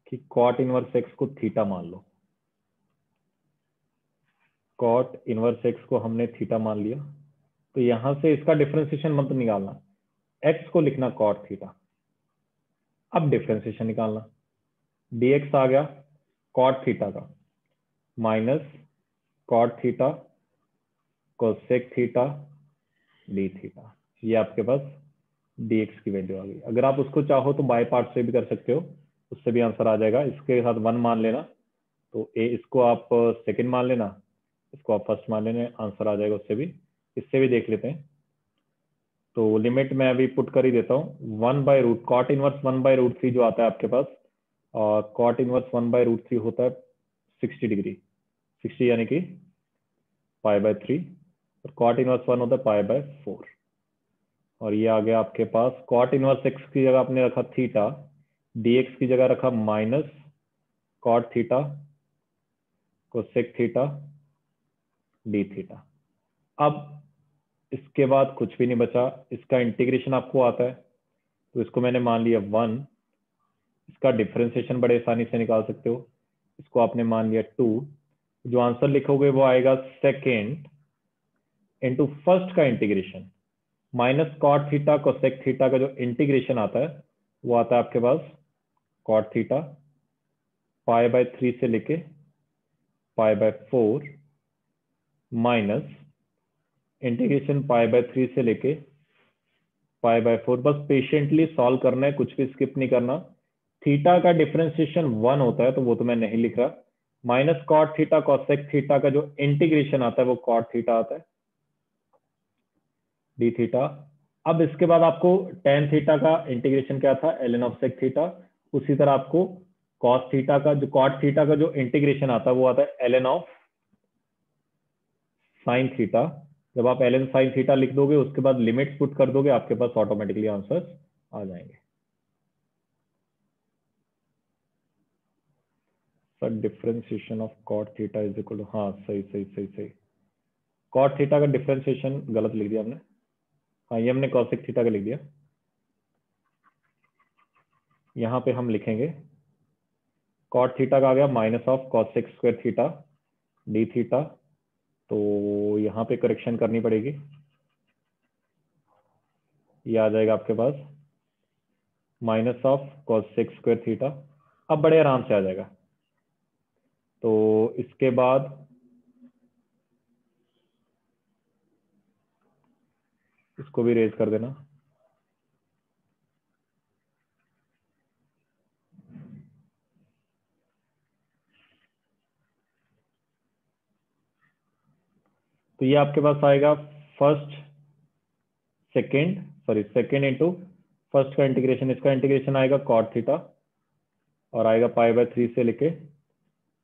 कि cot इनवर्स x को थीटा मान लो। cot इनवर्स x को हमने थीटा मान लिया, तो यहां से इसका डिफरेंशिएशन मत निकालना, x को लिखना cot थीटा। अब डिफरेंशिएशन निकालना, dx आ गया cot थीटा का minus cot theta cosec theta d theta. ये आपके पास dx की वैल्यू आ गई। अगर आप उसको चाहो तो बाय पार्ट से भी कर सकते हो, उससे भी आंसर आ जाएगा। इसके साथ 1 मान लेना, तो इसको आप सेकंड मान लेना, इसको आप फर्स्ट मान लेना, आंसर आ जाएगा उससे भी। इससे भी देख लेते हैं। तो लिमिट मैं अभी पुट कर ही देता हूँ। 1/√, cot इनवर्स 1/√3 जो आता है आपके पास, और cot इनवर्स 1/√3 होता है 60 डिग्री, 60 यानी कि π/3, और cot इनवर्स 1 होता है π/4। और ये आ गया आपके पास cot इनवर्स x की जगह आपने रखा थीटा, dx की जगह रखा minus cot theta cosec theta d theta. अब इसके बाद कुछ भी नहीं बचा, इसका इंटीग्रेशन आपको आता है, तो इसको मैंने मान लिया 1। इसका डिफरेंशिएशन बड़े आसानी से निकाल सकते हो, इसको आपने मान लिया 2। जो आंसर लिखोगे वो आएगा सेकेंड इंटू फर्स्ट का integration minus cot theta cosec theta का जो इंटीग्रेशन आता है वो आता है आपके पास cot थीटा π/3 से लेके π/4 माइनस इंटीग्रेशन π/3 से लेके π/4। बस पेशेंटली सॉल्व करना है, कुछ भी स्किप नहीं करना। थीटा का डिफरेंशिएशन 1 होता है, तो वो तो मैं नहीं लिख रहा। Minus cot theta cosec theta का जो इंटीग्रेशन आता है वो cot थीटा आता है डी थीटा। अब इसके बाद आपको tan थीटा का इंटीग्रेशन क्या था, ln ऑफ sec थीटा। उसी तरह आपको cos थीटा का जो cot थीटा का जो इंटीग्रेशन आता है वो आता है ln ऑफ sin थीटा। जब आप ln sin थीटा लिख दोगे उसके बाद लिमिट्स पुट कर दोगे, आपके पास ऑटोमेटिकली आंसर आ जाएंगे। Sir differentiation of cot theta is equal to, हाँ सही सही सही सही, cot थीटा का डिफरेंशिएशन गलत लिख दिया हमने। हाँ ये हमने cosec थीटा का लिख दिया। यहाँ पे हम लिखेंगे cot थीटा का आ गया minus of cosec square theta d theta. तो यहाँ पे करेक्शन करनी पड़ेगी, ये आ जाएगा आपके पास minus of cosec square theta. अब बड़े आराम से आ जाएगा। तो इसके बाद इसको भी रेज कर देना। तो ये आपके पास आएगा सेकेंड इंटू फर्स्ट का इंटीग्रेशन, इसका इंटीग्रेशन आएगा cot थीटा और आएगा π/3 से लेके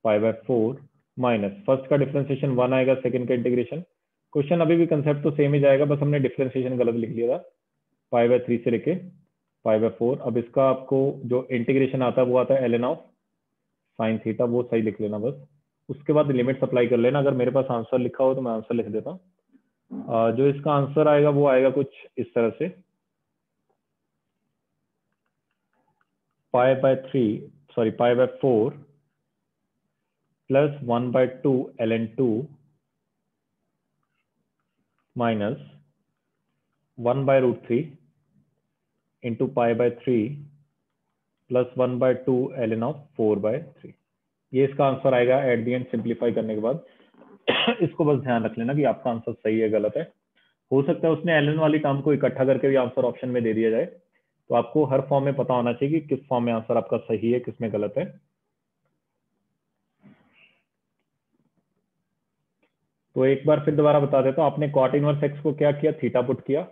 π/4 माइनस फर्स्ट का डिफरेंशिएशन 1 आएगा, सेकेंड का इंटीग्रेशन। क्वेश्चन अभी भी कंसेप्ट तो सेम ही जाएगा, बस हमने डिफरेंशिएशन गलत लिख लिया था, π/3 से लेके π/4। अब इसका आपको जो इंटीग्रेशन आता है वो आता है ln ऑफ साइन थीटा, वो सही लिख लेना बस। उसके बाद लिमिट अप्लाई कर लेना। अगर मेरे पास आंसर लिखा हो तो मैं आंसर लिख देता हूँ। जो इसका आंसर आएगा वो आएगा कुछ इस तरह से, π/4 plus 1/2 ln 2 minus 1/√3 into π/3 plus 1/2 ln of 4/3। ये इसका आंसर आएगा एट दी एंड सिंप्लीफाई करने के बाद। इसको बस ध्यान रख लेना कि आपका आंसर सही है गलत है। हो सकता है उसने ln वाली टर्म को इकट्ठा करके भी आंसर ऑप्शन में दे दिया जाए, तो आपको हर फॉर्म में पता होना चाहिए कि किस फॉर्म में आंसर आपका सही है, किस में गलत है। तो एक बार फिर दोबारा बता देता हूं, आपने कॉट इनवर्स एक्स को क्या किया, थीटा पुट किया,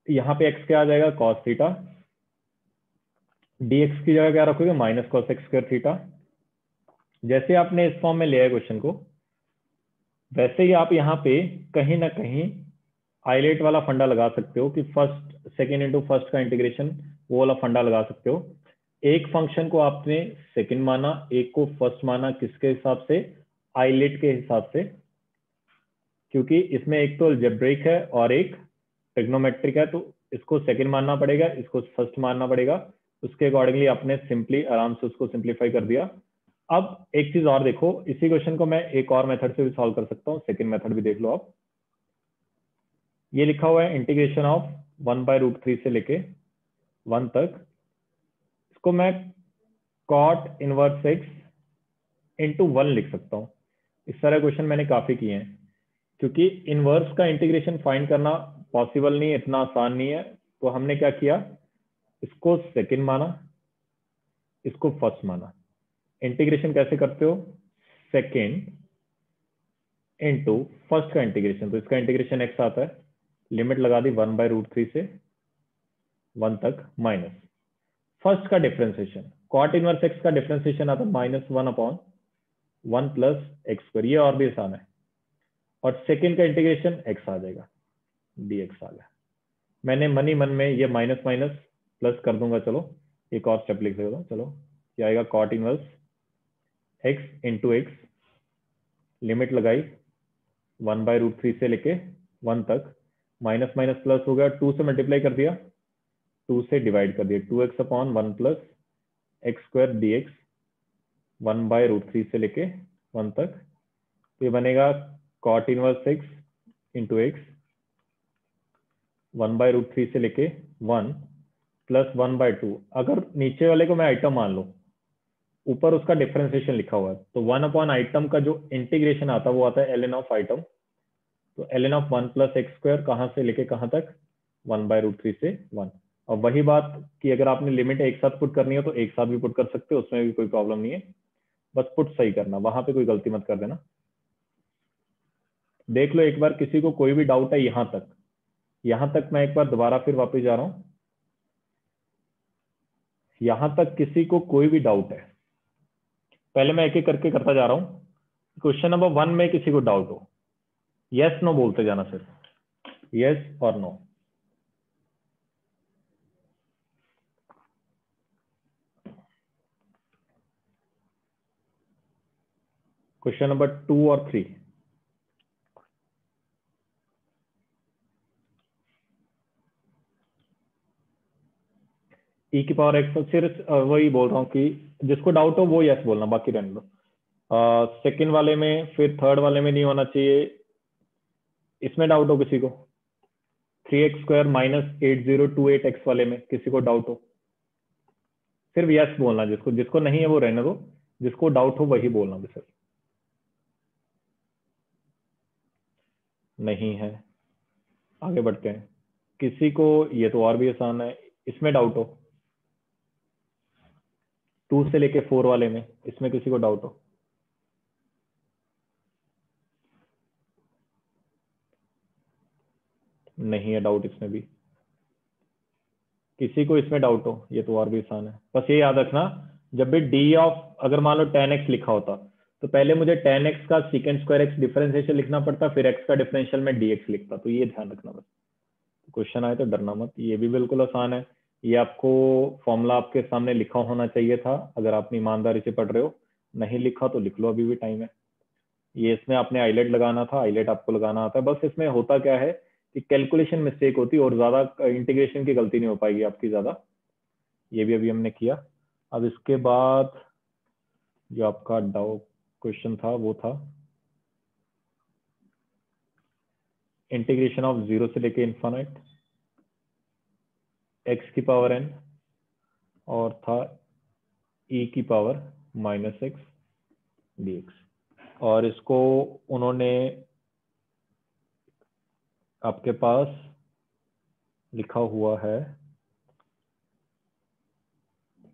यहाँ पे एक्स क्या आ जाएगा, कॉस थीटा, dx की जगह क्या रखोगे, minus cos x square theta. जैसे आपने इस फॉर्म में लिया है क्वेश्चन को, वैसे ही आप यहाँ पे कहीं ना कहीं आइलेट वाला फंडा लगा सकते हो कि फर्स्ट सेकेंड इंटू फर्स्ट का इंटीग्रेशन, वो वाला फंडा लगा सकते हो। एक फंक्शन को आपने सेकेंड माना, एक को फर्स्ट माना, किसके हिसाब से, आइलेट के हिसाब से, क्योंकि इसमें एक तो अलजेब्रिक है और एक ट्रिग्नोमेट्रिक है, तो इसको सेकेंड मानना पड़ेगा, इसको फर्स्ट मानना पड़ेगा। उसके अकॉर्डिंगली आपने सिंपली आराम से उसको सिंप्लीफाई कर दिया। अब एक चीज और देखो, इसी क्वेश्चन को मैं एक और मेथड से भी सॉल्व कर सकता हूँ, सेकेंड मेथड भी देख लो आप। ये लिखा हुआ है इंटीग्रेशन ऑफ 1/√3 से लेके 1 तक, इसको मैं कॉट इनवर्स एक्स इंटू 1 लिख सकता हूँ। इस तरह क्वेश्चन मैंने काफी किए हैं, क्योंकि इनवर्स का इंटीग्रेशन फाइंड करना पॉसिबल नहीं है, इतना आसान नहीं है। तो हमने क्या किया, इसको सेकंड माना, इसको फर्स्ट माना। इंटीग्रेशन कैसे करते हो, सेकंड इनटू फर्स्ट का इंटीग्रेशन, तो इसका इंटीग्रेशन एक्स आता है, लिमिट लगा दी 1/√3 से 1 तक, माइनस फर्स्ट का डिफरेंशिएशन, कॉट इनवर्स एक्स का डिफरेंशिएशन आता है -1/1 प्लस एक्स स्क्वायर, ये और भी आसान है। और सेकंड का इंटीग्रेशन एक्स आ जाएगा, dx आ गया। मैंने मनी मन में ये माइनस माइनस प्लस कर दूंगा, चलो एक और स्टेप लिख देगा, चलो क्या आएगा, cot inverse x into x, limit लगाई 1/√3 से लेके 1 तक, माइनस माइनस प्लस हो गया, 2 से मल्टीप्लाई कर दिया, 2 से डिवाइड कर दिया, 2x/1 plus x square dx 1/√3 से लेके 1 तक। तो ये बनेगा cot inverse x into x 1/√3 से लेके 1 प्लस 1/2। अगर नीचे वाले को मैं आइटम मान लो, ऊपर उसका डिफरेंशिएशन लिखा हुआ है, तो 1/आइटम का जो इंटीग्रेशन आता है वो आता है ln ऑफ आइटम। तो ln of 1 plus x square कहाँ से लेके कहाँ तक, 1/√3 से 1। और वही बात कि अगर आपने लिमिट एक साथ पुट करनी हो तो एक साथ भी पुट कर सकते हो, उसमें भी कोई प्रॉब्लम नहीं है, बस पुट सही करना, वहां पे कोई गलती मत कर देना। देख लो एक बार, किसी को कोई भी डाउट है यहां तक मैं एक बार दोबारा फिर वापस जा रहा हूं, यहां तक किसी को कोई भी डाउट है, पहले मैं एक एक करके करता जा रहा हूं। क्वेश्चन नंबर 1 में किसी को डाउट हो, यस नो बोलते जाना, सिर्फ यस और नो। क्वेश्चन नंबर 2 और 3, ई की पावर एक्स, सिर्फ वही बोल रहा हूँ कि जिसको डाउट हो वो यस बोलना, बाकी रहने दो। सेकंड वाले में, फिर थर्ड वाले में नहीं होना चाहिए। इसमें डाउट हो किसी को, 3x² माइनस 8028x वाले में किसी को डाउट हो, सिर्फ यस बोलना, जिसको जिसको नहीं है वो रहने दो, जिसको डाउट हो वही बोलना भी सिर्फ। नहीं है, आगे बढ़ते हैं। किसी को, ये तो और भी आसान है, इसमें डाउट हो, 2 से लेके 4 वाले में, इसमें किसी को डाउट हो, नहीं है डाउट इसमें भी। किसी को इसमें डाउट हो, ये तो और भी आसान है, बस ये याद रखना, जब भी डी ऑफ, अगर मान लो 10x लिखा होता तो पहले मुझे 10x का सेकंड स्क्वायर एक्स डिफरेंशिएशन लिखना पड़ता, फिर x का डिफरेंशियल में dx लिखता, तो ये ध्यान रखना बस। क्वेश्चन आए तो डरना मत, ये भी बिल्कुल आसान है। ये आपको फॉर्मूला आपके सामने लिखा होना चाहिए था, अगर आप ईमानदारी से पढ़ रहे हो, नहीं लिखा तो लिख लो, अभी भी टाइम है। ये इसमें आपने आइलेट लगाना था, आइलेट आपको लगाना आता है, बस इसमें होता क्या है कि कैलकुलेशन मिस्टेक होती है और ज्यादा इंटीग्रेशन की गलती नहीं हो पाएगी आपकी ज्यादा। ये भी अभी हमने किया। अब इसके बाद जो आपका डाउट क्वेश्चन था वो था इंटीग्रेशन ऑफ 0 से लेके इन्फानाइट x की पावर n और था e की पावर -x dx, और इसको उन्होंने आपके पास लिखा हुआ है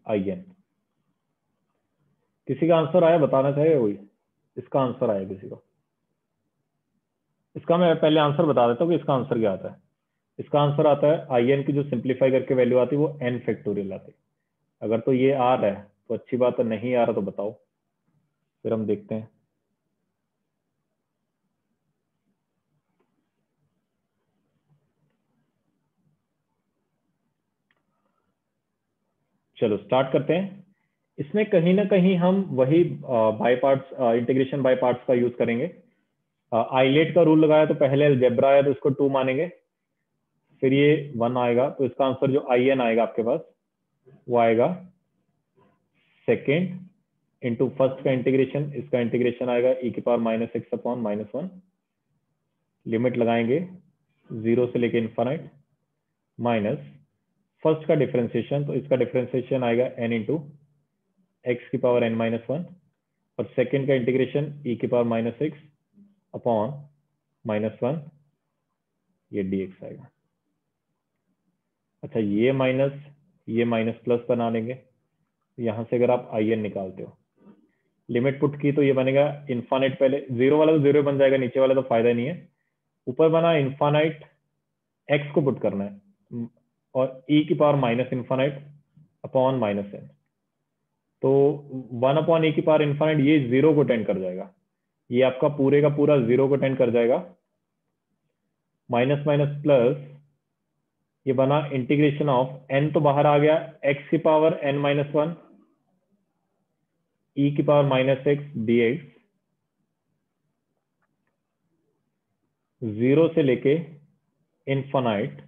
in। किसी का आंसर आया, बताना चाहिए कोई? इसका आंसर आया किसी को? इसका मैं पहले आंसर बता देता हूँ कि इसका आंसर क्या आता है। इसका आंसर आता है in की जो सिंप्लीफाई करके वैल्यू आती है वो n फैक्टोरियल आती है। अगर तो ये आ रहा है तो अच्छी बात है, नहीं आ रहा तो बताओ, फिर हम देखते हैं। चलो स्टार्ट करते हैं। इसमें कहीं ना कहीं हम वही by parts, integration by parts का यूज करेंगे। आइलेट का रूल लगाया तो पहले अलजेब्रा आया तो इसको 2 मानेंगे, फिर ये 1 आएगा, तो इसका आंसर जो in आएगा आपके पास वो आएगा सेकेंड इंटू फर्स्ट का इंटीग्रेशन, इसका इंटीग्रेशन आएगा e की पावर -x अपॉन -1, लिमिट लगाएंगे 0 से लेके इन्फानाइट, माइनस फर्स्ट का डिफरेंशिएशन, तो इसका डिफरेंशिएशन आएगा n इंटू x की पावर n-1, और सेकेंड का इंटीग्रेशन e की पावर -x अपॉन -1, ये dx आएगा। अच्छा, ये माइनस प्लस बना लेंगे, यहां से अगर आप in निकालते हो, लिमिट पुट की तो ये बनेगा इन्फानाइट, पहले जीरो वाला तो जीरो बन जाएगा, नीचे वाला तो फायदा नहीं है, ऊपर बना इन्फानाइट, x को पुट करना है और e की power minus infinite upon -n, तो 1 अपॉन e की पावर इन्फानाइट ये जीरो को टेंड कर जाएगा, ये आपका पूरे का पूरा जीरो को टेंड कर जाएगा, माइनस माइनस प्लस, ये बना इंटीग्रेशन ऑफ n तो बाहर आ गया, x की पावर n-1 e की पावर -x dx, 0 से लेके इन्फानाइट।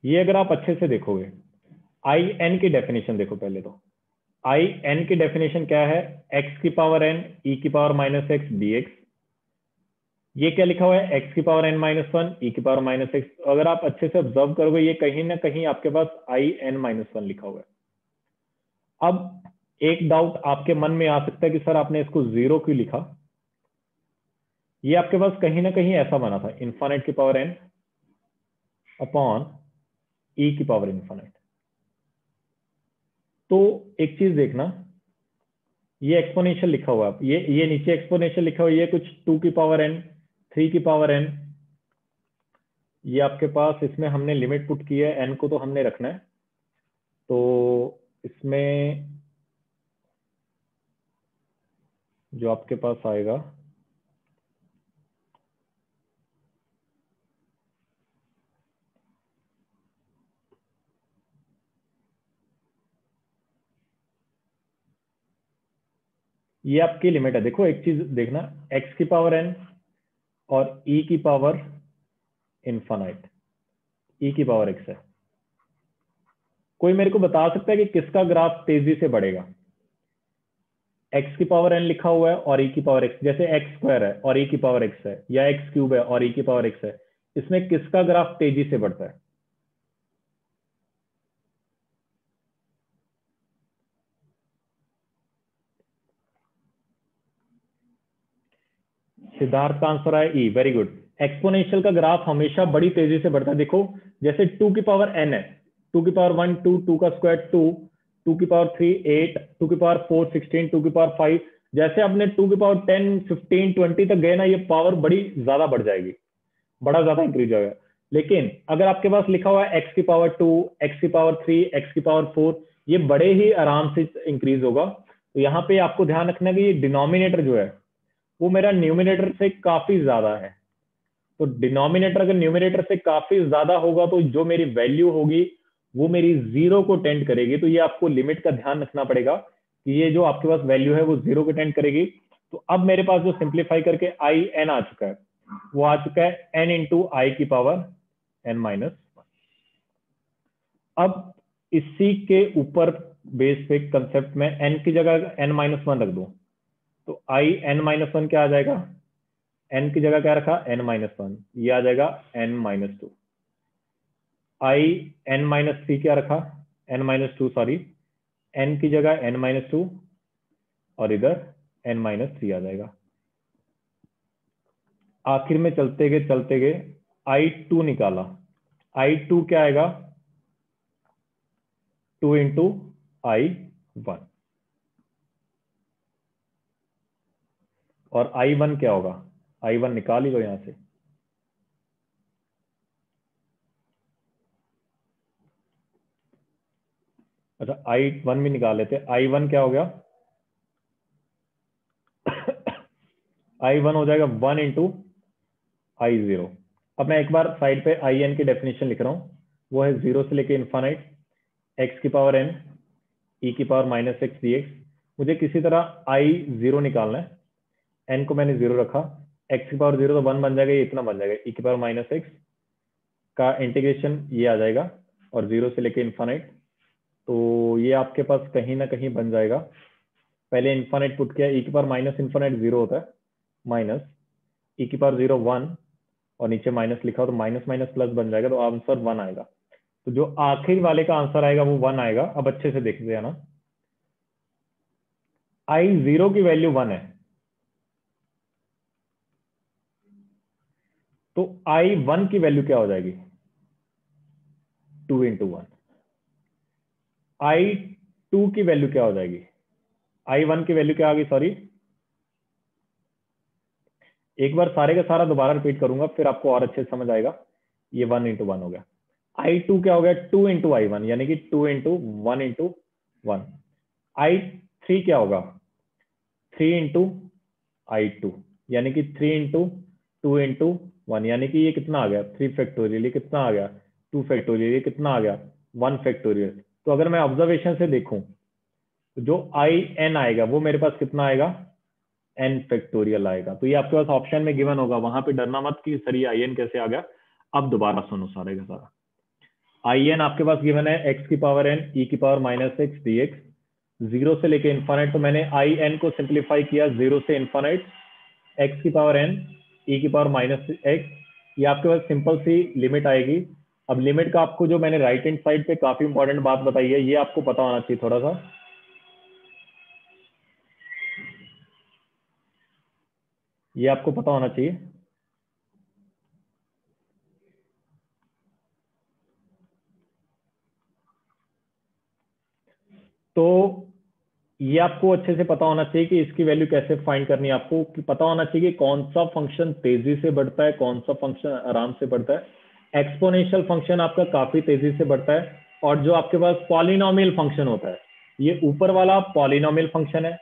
ये अगर आप अच्छे से देखोगे, in की डेफिनेशन देखो पहले तो, in की डेफिनेशन क्या है, x की पावर n e की पावर -x dx, ये क्या लिखा हुआ है, x की पावर n-1 e की पावर -x, अगर आप अच्छे से ऑब्जर्व करोगे ये कहीं ना कहीं आपके पास in-1 लिखा हुआ है। अब एक डाउट आपके मन में आ सकता है कि सर आपने इसको जीरो क्यों लिखा, ये आपके पास कहीं ना कहीं ऐसा बना था, इन्फानाइट की पावर n अपॉन e की पावर इन्फानाइट। तो एक चीज देखना, ये एक्सपोनेंशियल लिखा हुआ है, ये नीचे एक्सपोनेंशियल लिखा हुआ है, ये कुछ 2 की पावर n, 3 की पावर n, ये आपके पास, इसमें हमने लिमिट पुट की है, n को तो हमने रखना है, तो इसमें जो आपके पास आएगा ये आपकी लिमिट है। देखो एक चीज देखना, x की पावर n और e की पावर इन्फानाइट, e की पावर x है, कोई मेरे को बता सकता है कि किसका ग्राफ तेजी से बढ़ेगा, x की पावर n लिखा हुआ है और e की पावर x, जैसे x स्क्वायर है और e की पावर x है, या x क्यूब है और e की पावर x है, इसमें किसका ग्राफ तेजी से बढ़ता है? सिद्धार्थ का आंसर है ई, वेरी गुड। एक्सपोनेंशियल का ग्राफ हमेशा बड़ी तेजी से बढ़ता है। देखो जैसे 2 की पावर n है, 2 की पावर 1 2, 2 का स्क्वायर 2, 2 की पावर 3 8, 2 की पावर 4 16, 2 की पावर 5, जैसे आपने 2 की पावर 10 15 20 तक गए ना, ये पावर बड़ी ज्यादा बढ़ जाएगी, बड़ा ज्यादा इंक्रीज होगा। लेकिन अगर आपके पास लिखा हुआ है x की पावर 2, x की पावर 3, x की पावर 4, ये बड़े ही आराम से इंक्रीज होगा। तो यहाँ पे आपको ध्यान रखना कि ये डिनोमिनेटर जो है वो मेरा न्यूमिनेटर से काफी ज्यादा है, तो डिनोमिनेटर अगर न्यूमिनेटर से काफी ज्यादा होगा तो जो मेरी वैल्यू होगी वो मेरी जीरो को टेंड करेगी। तो ये आपको लिमिट का ध्यान रखना पड़ेगा कि ये जो आपके पास वैल्यू है वो जीरो को टेंड करेगी। तो अब मेरे पास जो सिंप्लीफाई करके आई एन आ चुका है, वो आ चुका है n इंटू आई की पावर n-1। अब इसी के ऊपर बेस पे कंसेप्ट में n की जगह n-1 रख दूं तो आई एन माइनस वन क्या आ जाएगा, एन की जगह क्या रखा एन माइनस वन, ये आ जाएगा n minus two. I n minus three क्या रखा, n minus two, sorry, n की जगह एन माइनस टू और इधर एन माइनस थ्री आ जाएगा। आखिर में चलते गए आई टू निकाला, आई टू क्या आएगा, टू इंटू आई वन, और आई वन क्या होगा, आई वन निकाल ही लो यहां से। अच्छा आई वन भी निकाल लेते, आई वन क्या हो गया आई वन हो जाएगा वन इंटू आई जीरो। अब मैं एक बार साइड पे आई एन की डेफिनेशन लिख रहा हूं, वो है जीरो से लेके इन्फानाइट एक्स की पावर एन ई की power minus x d x. मुझे किसी तरह आई जीरो निकालना है, एन को मैंने जीरो रखा, एक्स की पावर जीरो तो वन बन जाएगा, ये इतना बन जाएगा, ई की पावर माइनस एक्स का इंटीग्रेशन ये आ जाएगा और जीरो से लेके इन्फानाइट। तो ये आपके पास कहीं ना कहीं बन जाएगा, पहले इन्फानाइट पुट किया, ई की पावर माइनस इन्फानाइट जीरो होता है, माइनस ई की पावर जीरो वन और नीचे माइनस लिखा हो तो माइनस माइनस प्लस बन जाएगा, तो आंसर वन आएगा। तो जो आखिरी वाले का आंसर आएगा वो वन आएगा। अब अच्छे से देखते हैं ना, आई जीरो की वैल्यू वन है, तो आई वन की वैल्यू क्या हो जाएगी, two into one. I two की वैल्यू क्या हो जाएगी, आई वन की वैल्यू क्या आ गई, सॉरी, एक बार सारे का सारा दोबारा रिपीट करूंगा फिर आपको और अच्छे से समझ आएगा। ये वन इंटू वन हो गया, आई टू क्या हो गया, टू इंटू आई वन, यानी कि two into one into one. I three क्या होगा, थ्री इंटू आई टू, यानी कि three into two into one, यानी कि ये कितना आ गया, थ्री फैक्टोरियल, ये कितना आ गया, टू फैक्टोरियल, ये कितना आ गया, वन फैक्टोरियल। तो अगर मैं ऑब्जर्वेशन से देखूं तो जो आई एन आएगा वो मेरे पास कितना आएगा, एन फैक्टोरियल आएगा। तो ये आपके पास ऑप्शन में गिवन होगा, वहां पे डरना मत कि सर ये आई एन कैसे आ गया। अब दोबारा सुनो सारे का सारा, आई एन आपके पास गिवन है एक्स की पावर एन ई की power minus x d x, zero से लेके इन्फानाइट। तो मैंने आई एन को सिंप्लीफाई किया, जीरो से इन्फानाइट एक्स की पावर एन ई की पावर माइनस एक्स, ये आपके पास सिंपल सी लिमिट आएगी। अब लिमिट का आपको जो मैंने राइट हैंड साइड पे काफी इंपॉर्टेंट बात बताई है, ये आपको पता होना चाहिए थोड़ा सा, ये आपको पता होना चाहिए। तो ये आपको अच्छे से पता होना चाहिए कि इसकी वैल्यू कैसे फाइंड करनी है, आपको कि पता होना चाहिए कि कौन सा फंक्शन तेजी से बढ़ता है, कौन सा फंक्शन आराम से बढ़ता है। एक्सपोनेंशियल फंक्शन आपका काफी तेजी से बढ़ता है, और जो आपके पास पॉलिनोमियल फंक्शन होता है, ये ऊपर वाला पॉलिनोमियल फंक्शन है,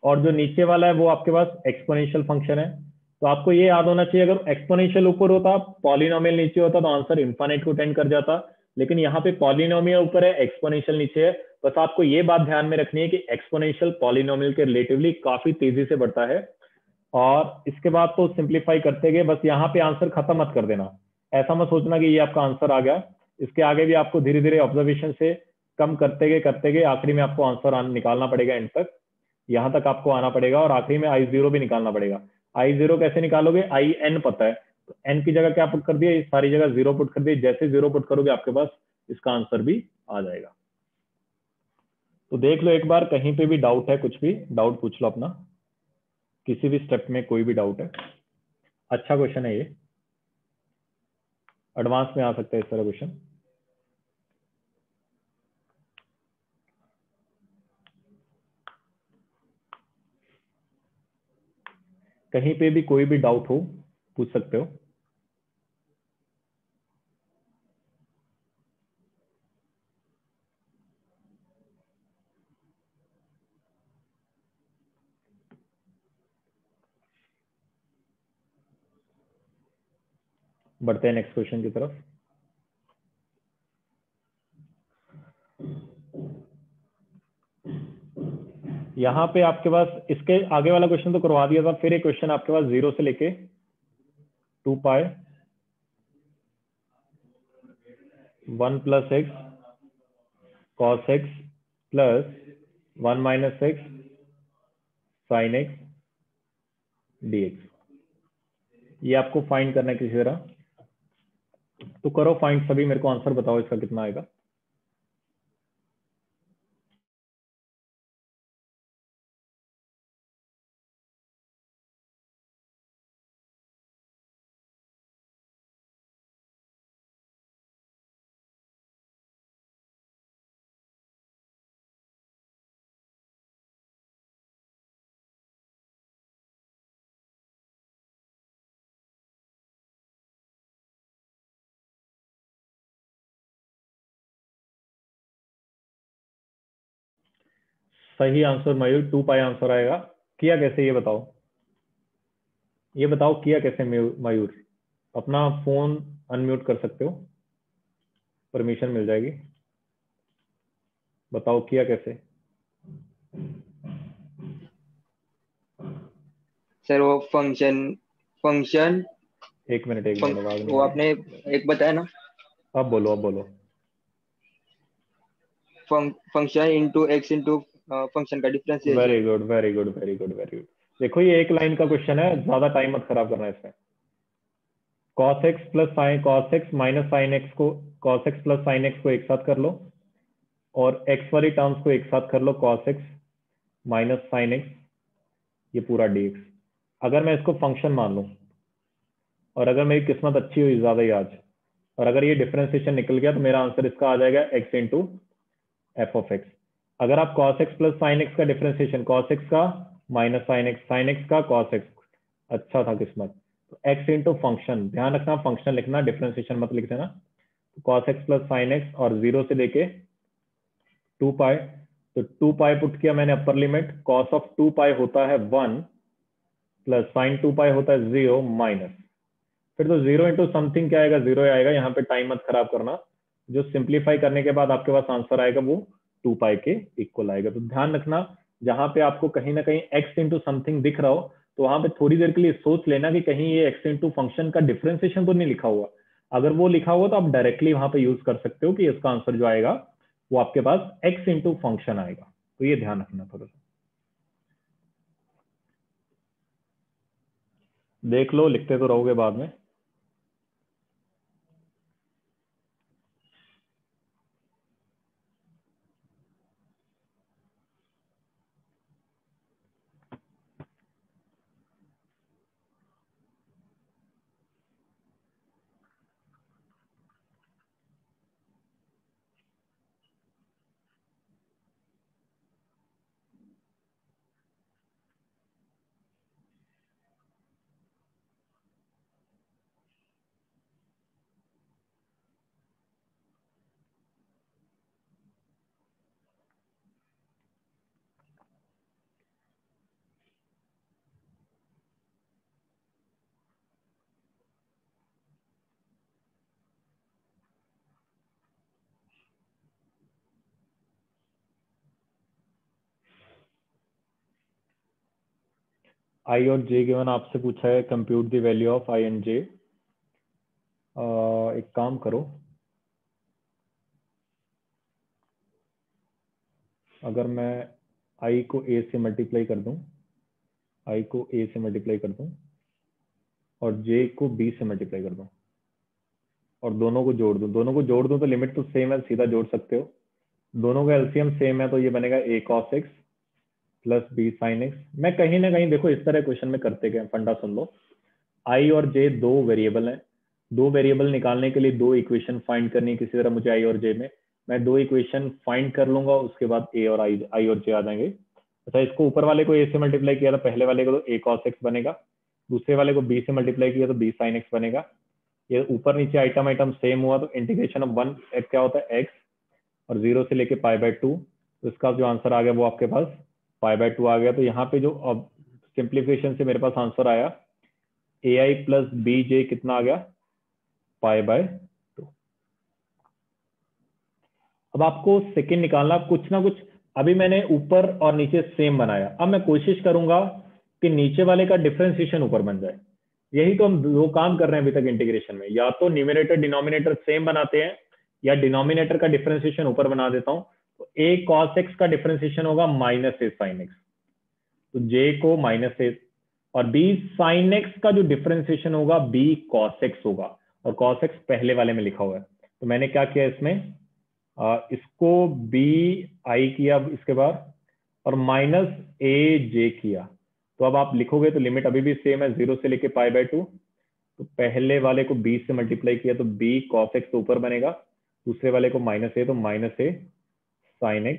और जो नीचे वाला है वो आपके पास एक्सपोनेंशियल फंक्शन है। तो आपको ये याद होना चाहिए, अगर एक्सपोनेंशियल ऊपर होता, पॉलिनोमियल नीचे होता, तो आंसर इनफाइनाइट को टेंड कर जाता। लेकिन यहाँ पे पॉलिनोमियल ऊपर है, एक्सपोनेंशियल नीचे है। बस आपको ये बात ध्यान में रखनी है कि एक्सपोनेंशियल पॉलिनोमियल के रिलेटिवली काफी तेजी से बढ़ता है। और इसके बाद तो सिंप्लीफाई करते गए, बस यहाँ पे आंसर खत्म मत कर देना, ऐसा मत सोचना कि ये आपका आंसर आ गया। इसके आगे भी आपको धीरे धीरे ऑब्जर्वेशन से कम करते गए आखिरी में आपको आंसर निकालना पड़ेगा एंड तक, यहाँ तक आपको आना पड़ेगा, और आखिरी में आई जीरो भी निकालना पड़ेगा। आई जीरो कैसे निकालोगे, आई एन पता है, तो एन की जगह क्या पुट कर दिया, सारी जगह जीरो पुट कर दिया, जैसे जीरो पुट करोगे आपके पास इसका आंसर भी आ जाएगा। तो देख लो एक बार, कहीं पे भी डाउट है, कुछ भी डाउट पूछ लो अपना, किसी भी स्टेप में कोई भी डाउट है। अच्छा क्वेश्चन है ये, एडवांस में आ सकता है इस तरह क्वेश्चन। कहीं पे भी कोई भी डाउट हो पूछ सकते हो। बढ़ते हैं नेक्स्ट क्वेश्चन की तरफ। यहाँ पे आपके पास इसके आगे वाला क्वेश्चन तो करवा दिया था, फिर एक क्वेश्चन आपके पास जीरो से लेके two pi one plus x cos x plus 1 minus x sine x dx। ये आपको फाइंड करना है किसी तरह, तो करो फाइंड सभी, मेरे को आंसर बताओ इसका कितना आएगा। सही आंसर मयूर 2 पाई आंसर आएगा। किया कैसे ये बताओ, ये बताओ किया कैसे मयूर। अपना फोन अनम्यूट कर सकते हो, परमिशन मिल जाएगी। बताओ किया कैसे। सर वो फंक्शन फंक्शन एक मिनट आवाज नहीं वो आ आपने रही। एक बताया ना, अब बोलो, अब बोलो। Function into x into function का differentiation. Very good very good very good very good. देखो ये एक लाइन का क्वेश्चन है, ज्यादा टाइम मत खराब करना इसमें। cos x plus sign cos x minus sine x को, cos x plus sine x को एक साथ कर लो, और x वाली टर्म्स को एक साथ कर लो, cos x minus sine x, ये पूरा dx। अगर मैं इसको फंक्शन मान लूं, और अगर मेरी किस्मत अच्छी हुई ज्यादा ही आज, और अगर ये डिफरेंशिएशन निकल गया, तो मेरा आंसर इसका आ जाएगा x into F of x. अगर आप cos x plus sine x का डिफरेंशिएशन, cos x का माइनस साइन एक्स का cos x, अच्छा था किस्मत। तो x इंटू फंक्शन, ध्यान रखना फंक्शन लिखना, डिफरेंशिएशन मत लिख देना। तो cos x plus sine x, और 0 से लेके 2 पाई, तो 2 पाई पुट किया मैंने अपर लिमिट, cos ऑफ 2 पाई होता है 1 प्लस साइन 2 पाई होता है 0 माइनस, फिर तो 0 इंटू समथिंग क्या आएगा, 0 आएगा। यहाँ पे टाइम मत खराब करना, जो सिंप्लीफाई करने के बाद आपके पास आंसर आएगा वो 2 पाई के इक्वल आएगा। तो ध्यान रखना, जहां पे आपको कहीं ना कहीं x इंटू समथिंग दिख रहा हो, तो वहां पे थोड़ी देर के लिए सोच लेना कि कहीं ये x इंटू फंक्शन का डिफरेंशिएशन तो नहीं लिखा हुआ। अगर वो लिखा हुआ तो आप डायरेक्टली वहां पे यूज कर सकते हो कि इसका आंसर जो आएगा वो आपके पास x इंटू फंक्शन आएगा। तो ये ध्यान रखना थोड़ा सा, देख लो, लिखते तो रहोगे बाद में। आई और जे गिवन आपसे पूछा है, compute the value of I and J. एक काम करो, अगर मैं आई को ए से मल्टीप्लाई कर दूं, आई को ए से मल्टीप्लाई कर दूं, और जे को बी से मल्टीप्लाई कर दूं, और दोनों को जोड़ दूं, दोनों को जोड़ दूं तो लिमिट तो सेम है, सीधा जोड़ सकते हो। दोनों का एलसीएम सेम है, तो ये बनेगा a cos x plus b sine x. मैं कहीं ना कहीं देखो इस तरह क्वेश्चन में करते गए, फंडा सुन लो। आई और जे दो वेरिएबल हैं, दो वेरिएबल निकालने के लिए दो इक्वेशन फाइंड करनी है किसी तरह मुझे आई और जे में। मैं दो इक्वेशन फाइंड कर लूंगा, उसके बाद ए और आई और जे आ जाएंगे। अच्छा, इसको ऊपर वाले को ए से मल्टीप्लाई किया था, पहले वाले को तो ए कॉस एक्स बनेगा, दूसरे वाले को बी से मल्टीप्लाई किया तो बी साइन एक्स बनेगा। ये ऊपर नीचे आइटम आइटम सेम हुआ, तो इंटीग्रेशन ऑफ वन एक्स क्या होता है एक्स, और 0 से लेके पाई बाय 2, तो इसका जो आंसर आ गया वो आपके पास पाई बाय 2 आ गया। तो यहाँ पे जो अब सिंप्लीफिकेशन से मेरे पास आंसर आया ए आई प्लस बी जे कितना आ गया, पाई बाय 2। अब आपको सेकेंड निकालना, कुछ ना कुछ। अभी मैंने ऊपर और नीचे सेम बनाया, अब मैं कोशिश करूंगा कि नीचे वाले का डिफरेंशिएशन ऊपर बन जाए। यही तो हम दो काम कर रहे हैं अभी तक इंटीग्रेशन में, या तो न्यूमिनेटर डिनोमिनेटर सेम बनाते हैं, या डिनोमिनेटर का डिफरेंशिएशन ऊपर बना देता हूं। तो a cos x का डिफरेंशिएशन होगा माइनस a sin x, तो j को माइनस a, और b sin x का जो डिफरेंशिएशन होगा b cos x होगा, और cos x पहले वाले में लिखा हुआ है। तो मैंने क्या किया इसमें, इसको b i किया इसके बाद, और माइनस a j किया। तो अब आप लिखोगे तो लिमिट अभी भी सेम है, 0 से लेके π/2। तो पहले वाले को b से मल्टीप्लाई किया तो b cos x तो ऊपर बनेगा, दूसरे वाले को माइनस a तो minus a sin x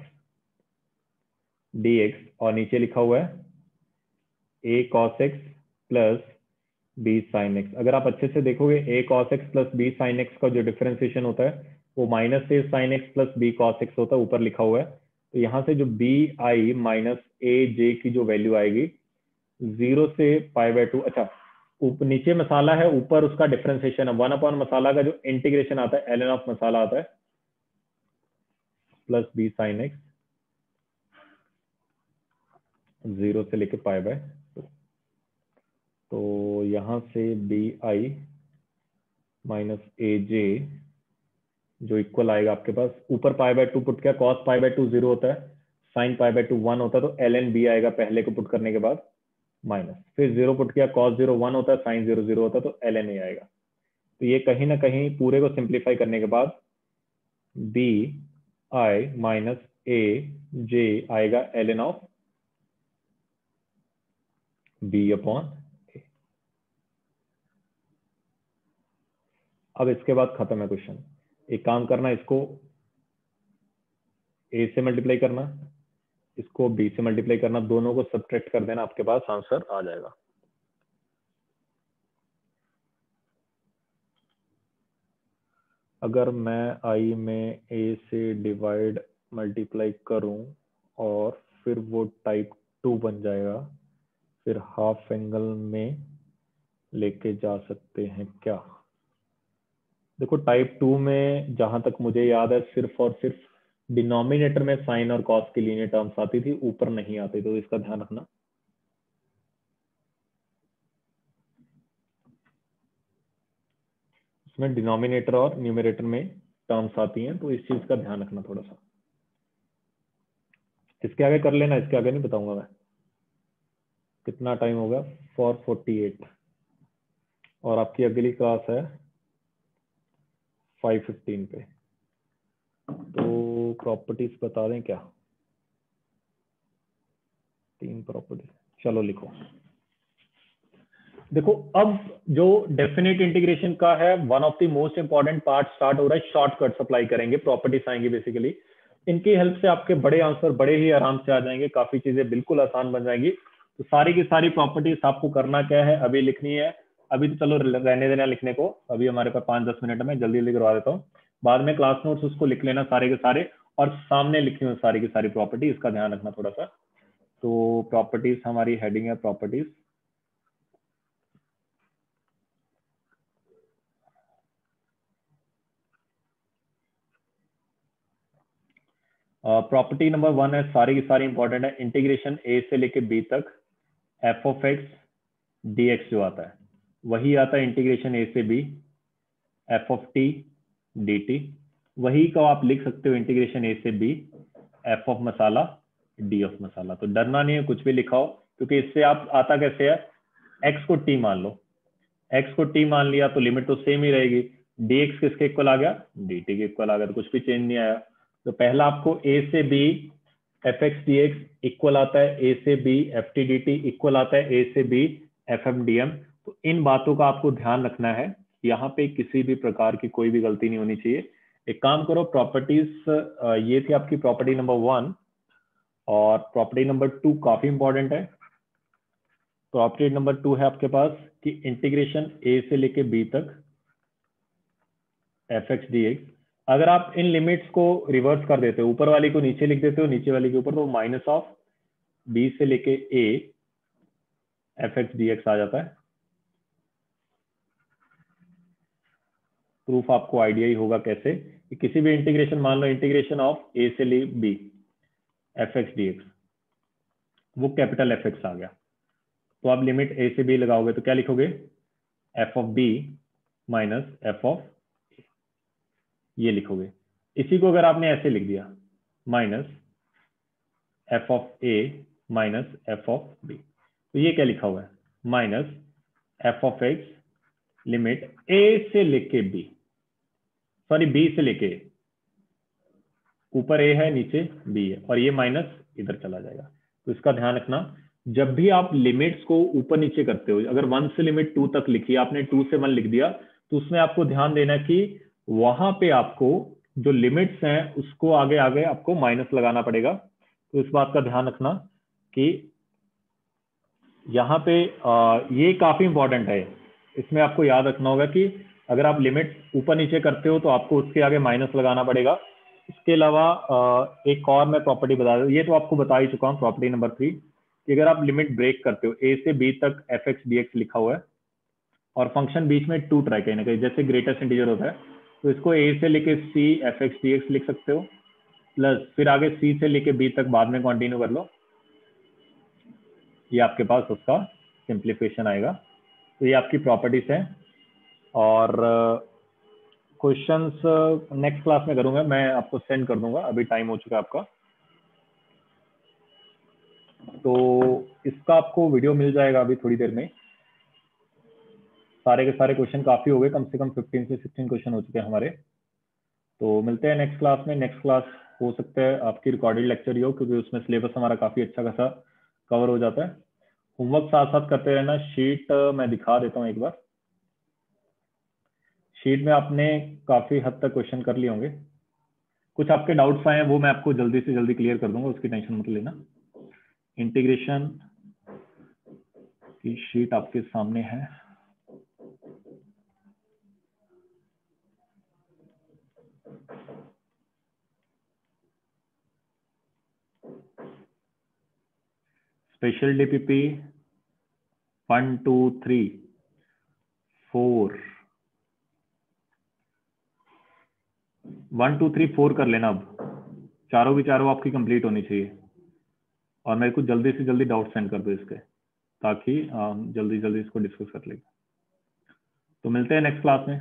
dx, और नीचे लिखा हुआ है a cos x plus b sin x। अगर आप अच्छे से देखोगे a cos x plus b sin x का जो डिफरेंशिएशन होता है वो minus a sin x plus b cos x होता है, ऊपर लिखा हुआ है। तो यहाँ से जो b i minus a j की जो वैल्यू आएगी 0 से π/2, अच्छा नीचे मसाला है, ऊपर उसका डिफरेंशिएशन है, 1 अपॉन मसाला का जो इंटीग्रेशन आता है ln ऑफ मसाला आता है प्लस b sin x 0 से लेके π/2। तो यहां से बी आई माइनस ए जे जो इक्वल आएगा आपके पास, ऊपर π/2 पुट किया, cos π/2 0 होता है, sin π/2 1 होता है, तो ln b आएगा पहले को पुट करने के बाद, माइनस फिर 0 पुट किया, cos 0 1 होता है, sin 0 0 होता है, तो ln a आएगा। तो ये कहीं ना कहीं पूरे को सिंप्लीफाई करने के बाद बी आई माइनस ए जे आएगा ln ऑफ बी अपॉन। अब इसके बाद खत्म है क्वेश्चन। एक काम करना, इसको a से मल्टीप्लाई करना, इसको b से मल्टीप्लाई करना, दोनों को सब्ट्रैक्ट कर देना, आपके पास आंसर आ जाएगा। अगर मैं i में a से डिवाइड मल्टीप्लाई करूं और फिर वो टाइप 2 बन जाएगा, फिर हाफ एंगल में लेके जा सकते हैं क्या? देखो टाइप 2 में जहां तक मुझे याद है सिर्फ और सिर्फ डिनोमिनेटर में साइन और कॉस की लीनियर टर्म्स आती थी, ऊपर नहीं आती, तो इसका ध्यान रखना। इसमें डिनोमिनेटर और न्यूमरेटर में टर्म्स आती हैं, तो इस चीज का ध्यान रखना थोड़ा सा। इसके आगे कर लेना, इसके आगे नहीं बताऊंगा मैं। कितना टाइम होगा? 4:48, और आपकी अगली क्लास है 5:15 पे। तो प्रॉपर्टीज बता दें क्या? 3 प्रॉपर्टीज, चलो लिखो। देखो अब जो डेफिनेट इंटीग्रेशन का है, one of the most important part start हो रहा है, शॉर्टकट्स अप्लाई करेंगे, प्रॉपर्टीज आएंगी बेसिकली। इनकी हेल्प से आपके बड़े आंसर बड़े ही आराम से आ जाएंगे, काफी चीजें बिल्कुल आसान बन जाएंगी। तो सारी की सारी प्रॉपर्टीज आपको करना क्या है, अभी लिखनी है। अभी तो चलो रहने देना लिखने को, अभी हमारे पास 5-10 मिनट में, जल्दी जल्दी करवा देता हूँ। बाद में क्लास नोट्स उसको लिख लेना सारे के सारे, और सामने लिखी हुई सारी की सारी प्रॉपर्टी, इसका ध्यान रखना थोड़ा सा। तो प्रॉपर्टीज हमारी हेडिंग है प्रॉपर्टीज। प्रॉपर्टी नंबर 1 है, सारी की सारी इंपॉर्टेंट है, इंटीग्रेशन ए से लेके बी तक f of x d x जो आता है वही आता है इंटीग्रेशन ए से b f of t d t. वही को आप लिख सकते हो इंटीग्रेशन ए से बी एफ ऑफ मसाला डी ऑफ मसाला। तो डरना नहीं है, कुछ भी लिखाओ, क्योंकि इससे आप आता कैसे है, एक्स को टी मान लो, एक्स को टी मान लिया तो लिमिट तो सेम ही रहेगी, डी एक्स किसके इक्वल आ गया, डी टी के इक्वल आ गया, तो कुछ भी चेंज नहीं आया। तो पहला आपको ए से b f x d x equal आता है, ए से b f t d t equal आता है, ए से b f m d m. तो इन बातों का आपको ध्यान रखना है, यहाँ पे किसी भी प्रकार की कोई भी गलती नहीं होनी चाहिए। एक काम करो, प्रॉपर्टीज ये थी आपकी प्रॉपर्टी नंबर 1, और प्रॉपर्टी नंबर 2 काफी इंपॉर्टेंट है। प्रॉपर्टी नंबर 2 है आपके पास कि इंटीग्रेशन ए से लेके बी तक एफ एक्स डी एक्स, अगर आप इन लिमिट्स को रिवर्स कर देते हो, ऊपर वाली को नीचे लिख देते हो, नीचे वाली के ऊपर, तो माइनस ऑफ बी से लेके a f x d x आ जाता है। प्रूफ आपको आइडिया ही होगा कैसे, कि किसी भी इंटीग्रेशन, मान लो इंटीग्रेशन ऑफ ए से ले b f x d x, वो कैपिटल एफ एक्स आ गया, तो आप लिमिट ए से बी लगाओगे तो क्या लिखोगे, f of b minus f of, ये लिखोगे। इसी को अगर आपने ऐसे लिख दिया minus f of a minus f of b. तो ये क्या लिखा हुआ है, minus f of x limit a से लेके बी, सॉरी बी से लेके, ऊपर ए है नीचे बी है, और ये माइनस इधर चला जाएगा। तो इसका ध्यान रखना, जब भी आप लिमिट्स को ऊपर नीचे करते हो, अगर 1 से लिमिट 2 तक लिखी, आपने 2 से 1 लिख दिया, तो उसमें आपको ध्यान देना कि वहां पे आपको जो लिमिट्स हैं उसको आगे आगे आपको माइनस लगाना पड़ेगा। तो इस बात का ध्यान रखना कि यहाँ पे ये काफी इंपॉर्टेंट है। इसमें आपको याद रखना होगा कि अगर आप लिमिट ऊपर नीचे करते हो तो आपको उसके आगे माइनस लगाना पड़ेगा। इसके अलावा एक और मैं प्रॉपर्टी बता दूं, ये तो आपको बता ही चुका हूँ, प्रॉपर्टी नंबर 3, कि अगर आप लिमिट ब्रेक करते हो, ए से बी तक एफ एक्स डी एक्स लिखा हुआ है और फंक्शन बीच में टूट रहा है कहीं ना कहीं, जैसे ग्रेटेस्ट इंटीजर होता है, तो इसको ए से लेके c f x d x लिख सकते हो, प्लस फिर आगे सी से लेके बी तक बाद में कंटिन्यू कर लो, ये आपके पास उसका सिंप्लीफिकेशन आएगा। तो ये आपकी प्रॉपर्टीज हैं, और क्वेश्चंस नेक्स्ट क्लास में करूंगा, मैं आपको सेंड कर दूंगा, अभी टाइम हो चुका है आपका। तो इसका आपको वीडियो मिल जाएगा अभी थोड़ी देर में। सारे के सारे क्वेश्चन काफी हो गए, कम से कम 15 से 16 क्वेश्चन हो चुके हैं हमारे। तो मिलते हैं नेक्स्ट क्लास में। नेक्स्ट क्लास हो सकता है आपकी रिकॉर्डेड लेक्चर ही हो, क्योंकि उसमें सिलेबस हमारा काफी अच्छा खासा कवर हो जाता है। होमवर्क साथ साथ करते रहना। शीट मैं दिखा देता हूँ एक बार। शीट में आपने काफी हद तक क्वेश्चन कर लिए होंगे। कुछ आपके डाउट्स आए हैं वो मैं आपको जल्दी से जल्दी क्लियर कर दूंगा, उसकी टेंशन मत लेना। इंटीग्रेशन की शीट आपके सामने है। स्पेशल डीपीपी 1 2 3 4 1 2 3 4 कर लेना। अब चारों की चारों आपकी कंप्लीट होनी चाहिए, और मेरे को जल्दी से जल्दी डाउट सेंड कर दो इसके, ताकि जल्दी जल्दी इसको डिस्कस कर लेंगे। तो मिलते हैं नेक्स्ट क्लास में।